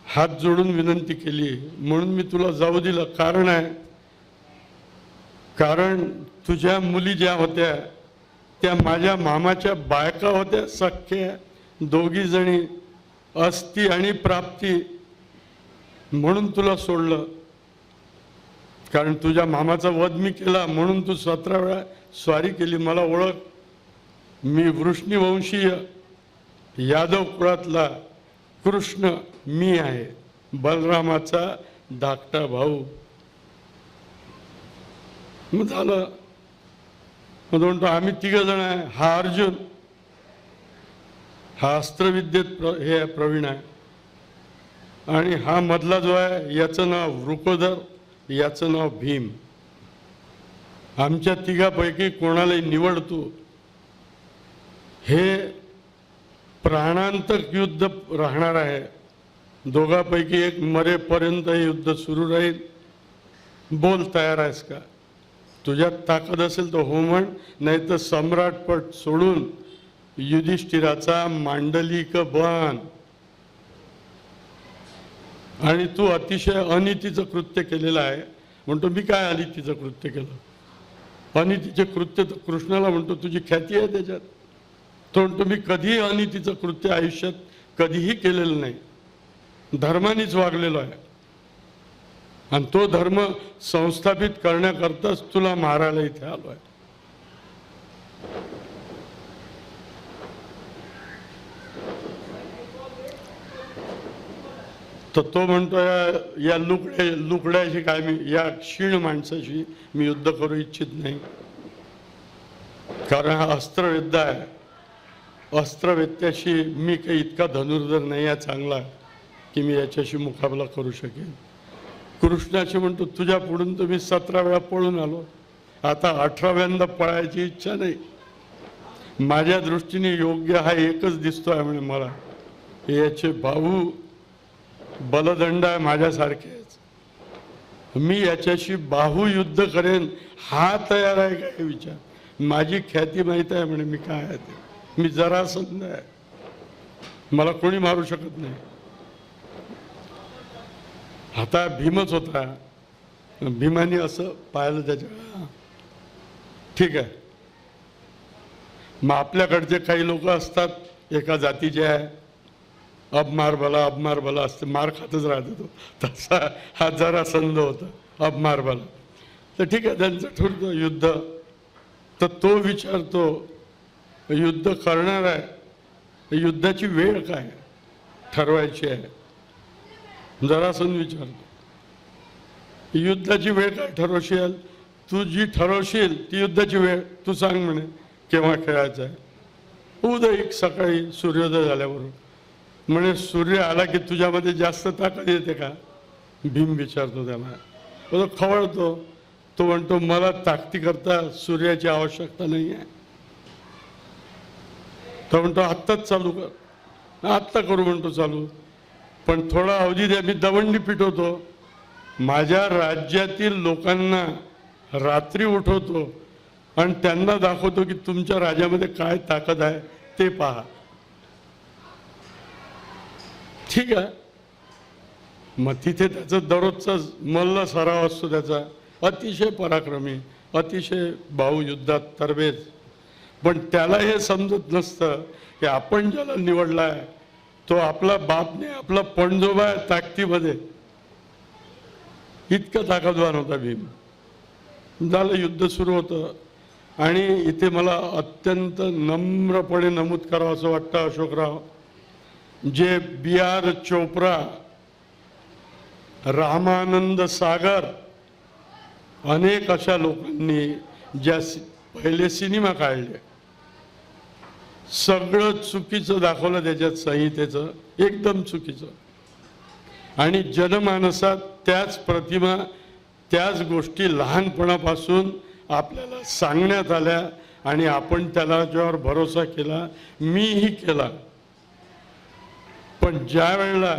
हात जोडून विनंती केली म्हणून मी तुला जाऊ दिलं. कारण आहे, कारण तुझ्या मुली ज्या होत्या त्या माझ्या मामाच्या बायका होत्या सख्या, दोघी जणी अस्ती आणि प्राप्ती, म्हणून तुला सोडलं. कारण तुझ्या मामाचा वध मी केला म्हणून तू 17 वेळा स्वारी केली. मला ओळख, मी वृष्णीवंशीय यादव कुळातला कृष्ण मी आहे, बलरामाचा धाकटा भाऊ. मग झालं. मग म्हणतो आम्ही 3 जण आहे. हा अर्जुन, हा अस्त्रविद्येत हे प्रवीण आहे, आणि हा मधला जो आहे याचं नाव वृकोदर, याचं नाव भीम. आमच्या 3पैकी कोणालाही निवडतो. हे प्राणांतक युद्ध राहणार आहे. दोघांपैकी एक मरेपर्यंत हे युद्ध सुरू राहील. बोल तयार आहेस का. तुझ्यात ताकद असेल तर हो म्हण, नाही तर सम्राटपट सोडून युधिष्ठिराचा मांडलिक बन. आणि तू अतिशय अनितीचं कृत्य केलेलं आहे. म्हणतो मी काय अनितीचं कृत्य केलं. अनितीचे कृत्य तर कृष्णाला म्हणतो तुझी ख्याती आहे त्याच्यात. तो म्हणतो मी कधीही अनितीचं कृत्य आयुष्यात कधीही केलेलं नाही, धर्मानेच वागलेलो आहे. आणि तो धर्म संस्थापित करण्याकरताच तुला मारायला इथे आलो आहे. तर तो म्हणतो या लुकड्याशी काय मी, या क्षीण माणसाशी मी युद्ध करू इच्छित नाही. कारण हा अस्त्रवेद्य आहे. अस्त्रवेत्याशी मी काही इतका धनुर्धर नाही आहे चांगला की मी याच्याशी मुकाबला करू शकेन. कृष्णाशी म्हणतो तुझ्या पुढून तर मी 17 वेळा पळून आलो, आता 18व्यांदा पळायची इच्छा नाही. माझ्या दृष्टीने योग्य हा एकच दिसतो आहे म्हणे मला. याचे भाऊ बलदंड आहे माझ्यासारखेच, मी याच्याशी बाहू युद्ध करेन. हा तयार आहे काय विचार. माझी ख्याती माहीत आहे म्हणे मी काय आहे ते. मी जरासंध आहे, मला कोणी मारू शकत नाही. आता भीमच होता. भीमाने असं पाहिलं त्याच्या, ठीक आहे. मग आपल्याकडचे काही लोक असतात एका जातीचे आहे, अबमार भला असते, मार खातच राहतो तो. तसा हा जरासंध होता, अबमार भला. तर ठीक आहे त्यांचं ठरतं युद्ध. तर तो विचारतो युद्ध करणार आहे, युद्धाची वेळ काय ठरवायची आहे. जरासंध विचारतो युद्धाची वेळ काय ठरवशील. तू जी ठरवशील ती युद्धाची वेळ तू सांग म्हणे केव्हा खेळायचं आहे. उदय सकाळी सूर्योदय झाल्याबरोबर. म्हणे सूर्य आला की तुझ्यामध्ये जास्त ताकद येते का. भीम विचारतो त्याला. तो खवळतो. तो म्हणतो मला ताकदीकरता सूर्याची आवश्यकता नाही आहे. तो म्हणतो आत्ताच चालू कर. आत्ता करू म्हणतो चालू, पण थोडा अवधी द्या, मी दवंडी पिटवतो. माझ्या राज्यातील लोकांना रात्री उठवतो आणि त्यांना दाखवतो की तुमच्या राज्यामध्ये काय ताकद आहे ते पहा. ठीक आहे. मग तिथे त्याचा दररोजचा मल्ल सराव असतो त्याचा. अतिशय पराक्रमी, अतिशय भाऊ युद्धात तरबेज. पण त्याला हे समजत नसतं की आपण ज्याला निवडला आहे तो आपला बाप नाही, आपला पणजोबा आहे ताकदीमध्ये. इतका ताकदवान होता भीम. झालं युद्ध सुरू होतं आणि इथे मला अत्यंत नम्रपणे नमूद करावं असं वाटतं अशोकराव, जे B.R. चोप्रा, रामानंद सागर अनेक अशा लोकांनी ज्या पहिले सिनेमा काढले, सगळं चुकीचं दाखवलं त्याच्यात, संहितेचं एकदम चुकीचं. आणि जनमानसात त्याच प्रतिमा, त्याच गोष्टी लहानपणापासून आपल्याला सांगण्यात आल्या आणि आपण त्याच्यावर भरोसा केला, मीही केला. पण ज्या वेळेला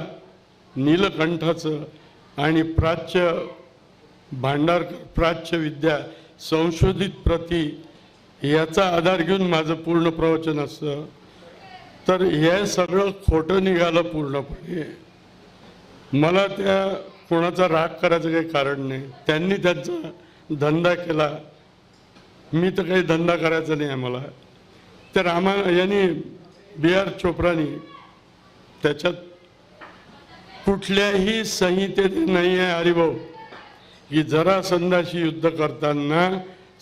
नीलकंठाचं आणि प्राच्य भांडारकर प्राच्य विद्या संशोधित प्रती याचा आधार घेऊन माझं पूर्ण प्रवचन असतं, तर हे सगळं खोटं निघालं पूर्णपणे. मला त्या कोणाचा राग करायचं काही कारण नाही, त्यांनी त्यांचा धंदा केला, मी तर काही धंदा करायचा नाही आहे मला. त्या यांनी B.R. चोप्रानी त्याच्यात कुठल्याही संहितेत नाही आहे हरिभाऊ की जरासंधाशी युद्ध करताना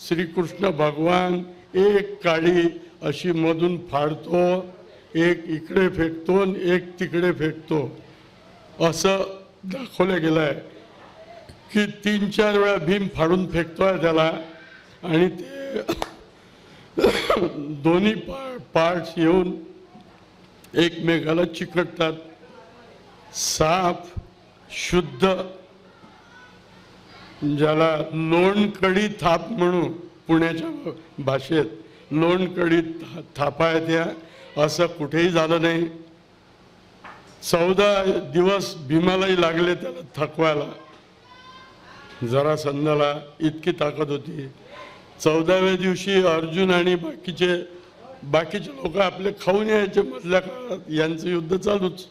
श्रीकृष्ण भगवान एक काडी अशी मधून फाडतो, एक इकडे फेकतो आणि एक तिकडे फेकतो, असं दाखवलं गेलं आहे की 3-4 वेळा भीम फाडून फेकतोय त्याला आणि ते दोन्ही पार्ट्स येऊन एकमेकाला चिकटतात. साफ शुद्ध, ज्याला लोणकडी थाप म्हणू पुण्याच्या भाषेत, लोणकडी थापायत्या, असं कुठेही झालं नाही. 14 दिवस भीमालाही लागले त्याला थकवायला, जरासंधाला इतकी ताकद होती. 14व्या दिवशी अर्जुन आणि बाकीचे लोक आपले खाऊन यायचे मधल्या काळात, यांचं युद्ध चालूच.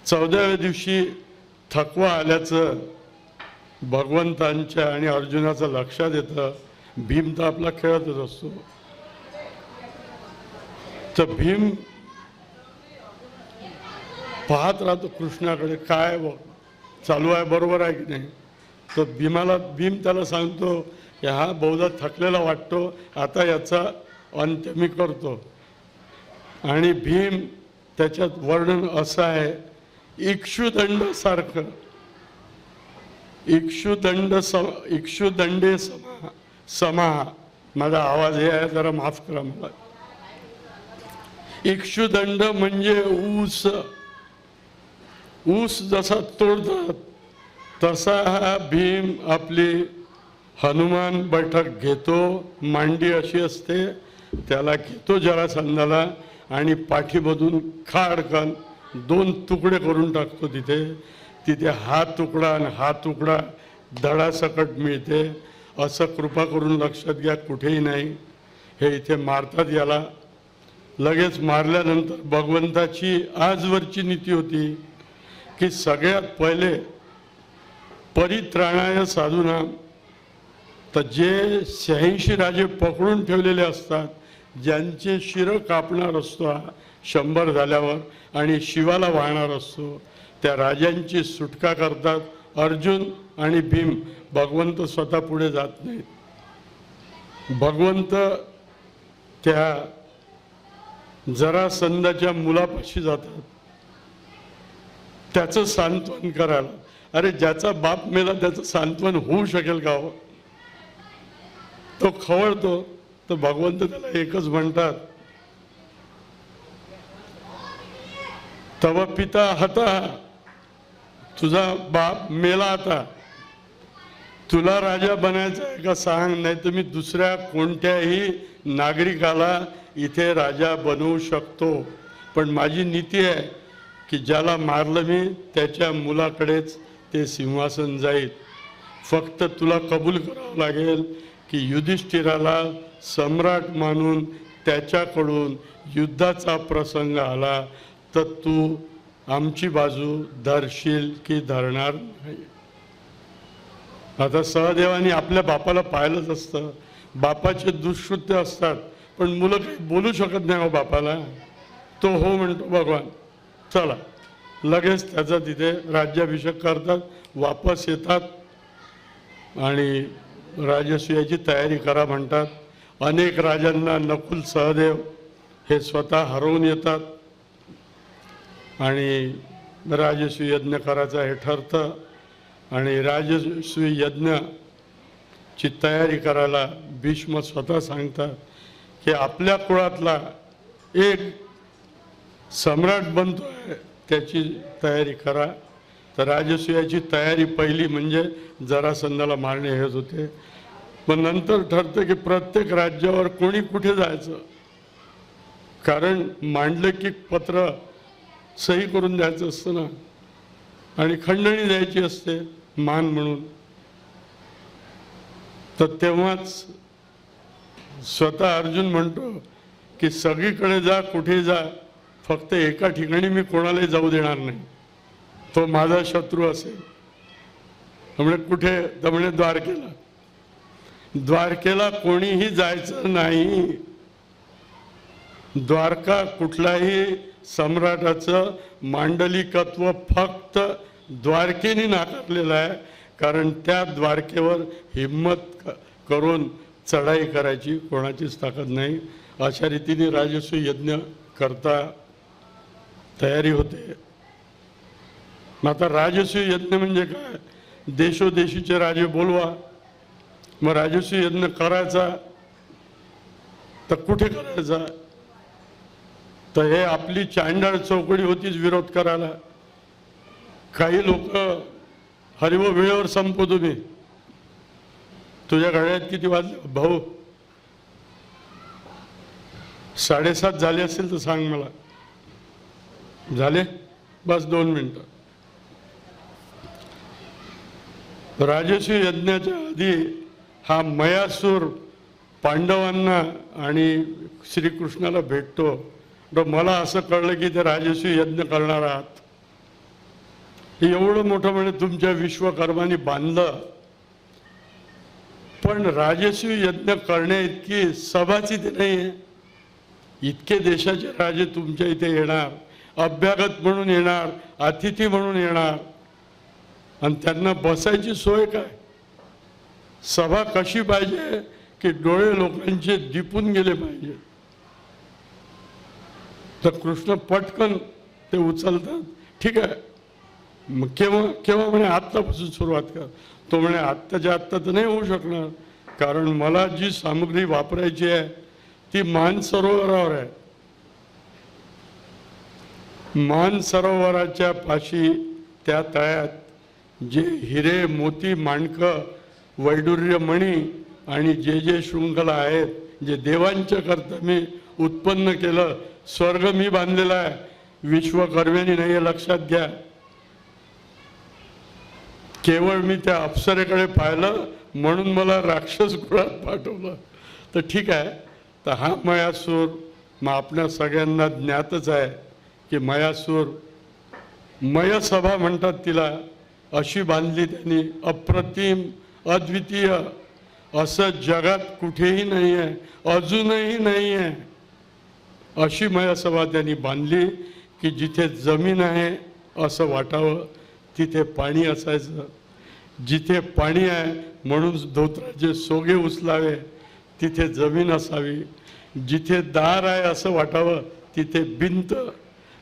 14व्या दिवशी थकवा आल्याचं भगवंतांच्या आणि अर्जुनाचं लक्षात येतं. भीम तर आपला खेळतच असतो, तर भीम पाहत राहतो कृष्णाकडे, काय चालू आहे, बरोबर आहे की नाही. तर भीम त्याला सांगतो की हा बहुधा थकलेला वाटतो, आता याचा अंत्य मी करतो. आणि भीम त्याच्यात वर्णन असं आहे, इक्षुदंड सारखं, इक्षुदंडे समा. माझा आवाज हे आहे, जरा माफ करा मला. इक्षुदंड म्हणजे ऊस जसा तोडतात तसा हा भीम आपली हनुमान बैठक घेतो, मांडी अशी असते, त्याला घेतो जरासंधाला आणि पाठीमधून खाडकन 2 तुकडे करून टाकतो. तिथे हा तुकडा आणि हा तुकडा धडासकट मिळते. असं कृपा करून लक्षात घ्या, कुठेही नाही. हे इथे मारतात याला. लगेच मारल्यानंतर भगवंताची आजवरची नीती होती की सगळ्यात पहिले परित्राणाय साधूना, तर जे 86 राजे पकडून ठेवलेले असतात, ज्यांचे शिर कापणार असतो 100 झाल्यावर आणि शिवाला वाहणार असतो, त्या राजांची सुटका करतात अर्जुन आणि भीम. भगवंत स्वतः पुढे जात नाहीत. भगवंत त्या जरासंधाच्या मुलापाशी जातात त्याचं सांत्वन करायला. अरे ज्याचा बाप मेला त्याचं सांत्वन होऊ शकेल का हो? तो खवळतो, तर भगवंत त्याला एकच म्हणतात, तव पिता हता, तुझा बाप मेला, आता तुला राजा बनायचं आहे का सांग, नाही तर मी दुसऱ्या कोणत्याही नागरिकाला इथे राजा बनवू शकतो. पण माझी नीती आहे की ज्याला मारलं मी त्याच्या मुलाकडेच ते सिंहासन जाईल. फक्त तुला कबूल करावं लागेल की युधिष्ठिराला सम्राट मानून त्याच्याकडून युद्धाचा प्रसंग आला तर तू आमची बाजू धरशील की धरणार नाही. आता सहदेवानी आपल्या बापाला पाहिलंच असतं. बापाचे दुष्कृत्य असतात, पण मुलं काही बोलू शकत नाही हो बापाला. तो हो म्हणतो भगवान, चला. लगेच त्याचा तिथे राज्याभिषेक करतात, वापस येतात आणि राजसूयाची तयारी करा म्हणतात. अनेक राजांना नकुल सहदेव हे स्वतः हरवून येतात आणि राजसूय यज्ञ करायचा हे ठरतं आणि राजसूय यज्ञाची तयारी करायला भीष्म स्वतः सांगतात की आपल्या कुळातला एक सम्राट बनतोय त्याची तयारी करा. तर राजसूयाची तयारी पहिली म्हणजे जरासंधाला मारणे हेच होते. पण नंतर ठरतं की प्रत्येक राज्यावर कोणी कुठे जायचं, कारण मांडलिक पत्र सही करून द्यायचं असतं ना आणि खंडणी द्यायची असते मान म्हणून. तर तेव्हाच स्वतः अर्जुन म्हणतो की सगळीकडे जा, कुठे जा, फक्त एका ठिकाणी मी कोणालाही जाऊ देणार नाही, तो माझा शत्रू असेल. म्हणजे कुठे तर म्हणे द्वारकेला. द्वारकेला कोणीही जायचं नाही. द्वारका कुठलाही सम्राटाचं मांडलिकत्व फक्त द्वारकेने नाकारलेलं आहे, कारण त्या द्वारकेवर हिम्मत करून चढाई करायची कोणाचीच ताकद नाही. अशा रीतीने राजसूय यज्ञ करता तयारी होते. मग आता राजसूय यज्ञ म्हणजे काय? देशोदेशीचे राजे बोलवा, मग राजसूय यज्ञ करायचा तर कुठे करायचा? तर हे आपली चांडाळ चौकडी होतीच विरोध करायला. काही लोक हरिव वेळेवर संपो तुम्ही. तुझ्या घड्याळात किती वाजले भाऊ? 7:30 झाले असेल तर सांग मला. झाले? बस 2 मिनिटं. राजसूय यज्ञाच्या आधी हा मयासूर पांडवांना आणि श्रीकृष्णाला भेटतो. तर मला असं कळलं की ते राजसूय यज्ञ करणार आहात. एवढं मोठं म्हणजे तुमच्या विश्वकर्माने बांधलं, पण राजसूय यज्ञ करण्या इतकी सभाची ते नाही आहे. इतके देशाचे राजे तुमच्या इथे येणार, अभ्यागत म्हणून येणार, अतिथी म्हणून येणार, आणि त्यांना बसायची सोय काय? सभा कशी पाहिजे की डोळे लोकांचे दिपून गेले पाहिजे. तर कृष्ण पटकन ते उचलतात. ठीक आहे, मग केव्हा केव्हा म्हणे आत्तापासून सुरुवात कर. तो म्हणे आत्ताच्या आत्ता तर नाही होऊ शकणार, कारण मला जी सामग्री वापरायची आहे ती मानसरोवरावर आहे. मानसरोवराच्या पाशी त्या तळ्यात जे हिरे मोती माणकं वैडूर्य मणी आणि जे शृंखला आहेत, जे देवांच्या करता मी उत्पन्न केलं, स्वर्ग मी बांधलेला आहे, विश्वकर्म्यानी नाही, हे लक्षात घ्या. केवळ मी त्या अप्सरेकडे पाहिलं म्हणून मला राक्षस कुळात पाठवलं. तर ठीक आहे, तर हा मयासूर मग आपल्या सगळ्यांना ज्ञातच आहे की मयासूर, मयसभा म्हणतात तिला, अशी बांधली त्यांनी. अप्रतिम, अद्वितीय, असं जगात कुठेही नाही आहे, अजूनही नाही आहे. अशी मयसभा त्यांनी बांधली की जिथे जमीन आहे असं वाटावं, तिथे पाणी असायचं. जिथे पाणी आहे म्हणून धोत्राचे सोगे उचलावे, तिथे जमीन असावी. जिथे दार आहे असं वाटावं, तिथे भिंत,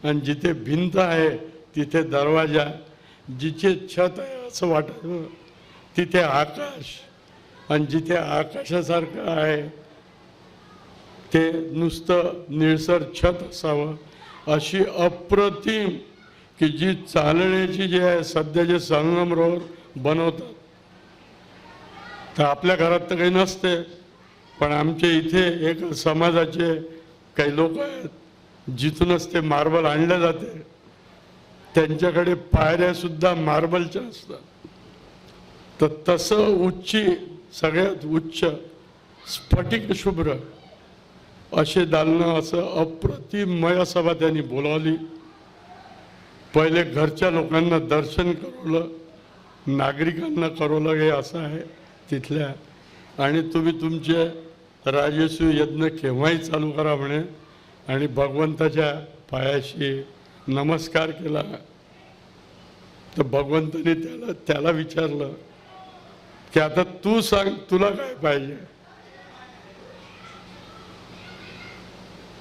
आणि जिथे भिंत आहे तिथे दरवाजा. जिथे छत आहे असं वाटावं, तिथे आकाश, आणि जिथे आकाशासारखं आहे ते नुसतं निळसर छत असावं. अशी अप्रतिम की जी चालण्याची जी आहे सध्या जे संगमरवर बनवतात, तर आपल्या घरात तर काही नसते, पण आमच्या इथे एक समाजाचे काही लोक आहेत जिथूनच ते मार्बल आणले जाते. त्यांच्याकडे पायऱ्या सुद्धा मार्बलच्या असतात. तर तसं उच्ची, सगळ्यात उच्च स्फटिक शुभ्र असे दालनं, असं अप्रतिमय सभा त्यांनी बोलावली. पहिले घरच्या लोकांना दर्शन करवलं, नागरिकांना करवलं, हे असं आहे तिथल्या. आणि तुम्ही तुमचे राजसूय यज्ञ केव्हाही चालू करा म्हणे. आणि भगवंताच्या पायाशी नमस्कार केला. तर भगवंताने त्याला विचारलं की आता तू सांग, तुला काय पाहिजे?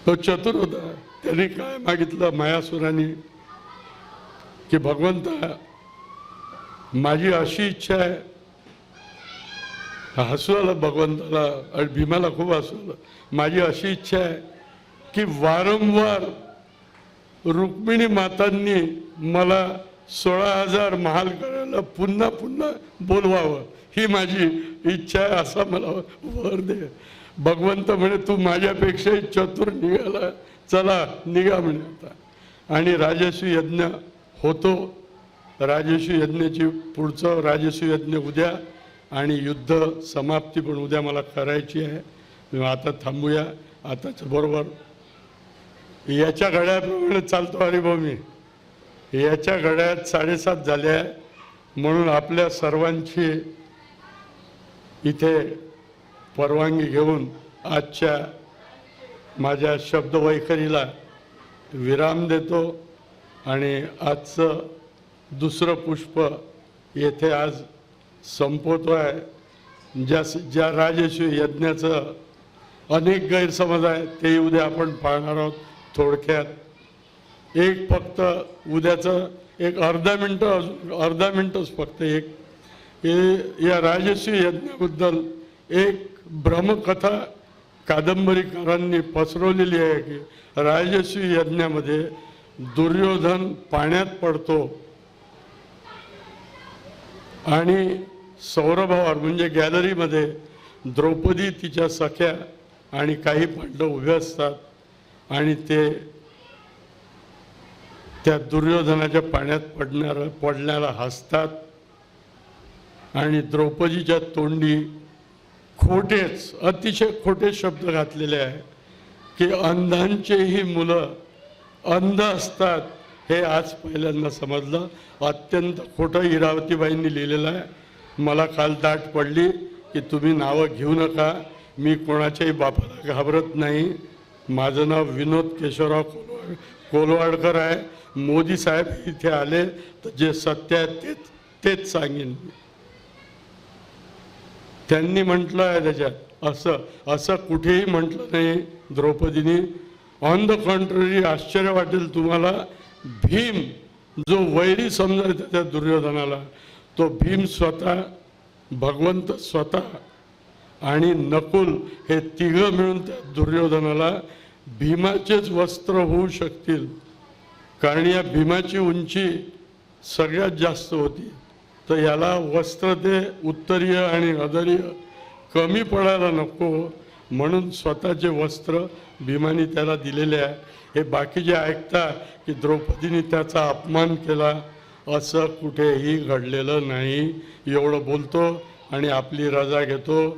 तो चतुर होता. त्यांनी काय मागितलं मायासुराने की भगवंता माझी अशी इच्छा आहे. हसू आलं भगवंताला आणि भीमाला खूप हसू आलं. माझी अशी इच्छा आहे की वारंवार रुक्मिणी मातांनी मला 16,000 महाल करायला पुन्हा पुन्हा बोलवावं, ही माझी इच्छा आहे, असा मला वर दे. भगवंत म्हणे तू माझ्यापेक्षाही चतुर निघाला, चला निघा म्हणे आता. आणि राजस्वी यज्ञ होतो. राजस्वी यज्ञाची पुढचं राजस्वी यज्ञ उद्या आणि युद्ध समाप्ती पण उद्या मला करायची आहे. आता थांबूया. आताच बरोबर याच्या घड्याप्रमाणे चालतो हरिभाऊ मी. याच्या घड्यात 7:30 झाल्या. म्हणून आपल्या सर्वांची इथे परवानगी घेऊन आजच्या माझ्या शब्दवैखरीला विराम देतो आणि आजचं दुसरं पुष्प येथे आज संपवतो आहे. ज्या राजस्वी यज्ञाचं अनेक गैरसमज आहे ते उद्या आपण पाहणार आहोत. थोडक्यात एक फक्त उद्याचं एक अर्धा मिनटच फक्त एक या राजस्वी यज्ञाबद्दल एक भ्रमकथा कादंबरीकारांनी पसरवलेली आहे की राजस्वी यज्ञामध्ये दुर्योधन पाण्यात पडतो आणि सौरभावर म्हणजे गॅलरीमध्ये द्रौपदी तिच्या सख्या आणि काही पांडव उभे असतात आणि ते त्या दुर्योधनाच्या पाण्यात पडण्याला हसतात आणि द्रौपदीच्या तोंडी खोटेच अतिशय खोटे शब्द घातलेले आहे की अंधांचेही मुलं अंध असतात. हे आज पहिल्यांदा समजलं. अत्यंत खोटं इरावतीबाईंनी लिहिलेलं आहे. मला काल दाट पडली की तुम्ही नावं घेऊ नका. मी कोणाच्याही बापाला घाबरत नाही. माझं नाव विनोद केशवराव कोलवाडकर आहे. मोदी साहेब इथे आले तर जे सत्य आहे तेच सांगेन. त्यांनी म्हटलं आहे त्याच्यात असं कुठेही म्हटलं नाही द्रौपदीने. ऑन द कॉन्ट्ररी आश्चर्य वाटेल तुम्हाला. भीम जो वैरी समजायचा त्या दुर्योधनाला, तो भीम स्वतः, भगवंत स्वतः आणि नकुल हे तिघं मिळून त्या दुर्योधनाला भीमाचेच वस्त्र होऊ शकतील. कारण या भीमाची उंची सगळ्यात जास्त होती. तर याला वस्त्र ते उत्तरीय आणि अदरीय कमी पडायला नको म्हणून स्वतःचे वस्त्र भीमाने त्याला दिलेले आहे. हे बाकीचे ऐकता की द्रौपदीने त्याचा अपमान केला, असं कुठेही घडलेलं नाही. एवढं बोलतो आणि आपली रजा घेतो.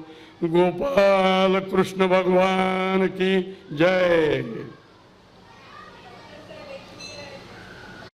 गोपाल कृष्ण भगवान की जय.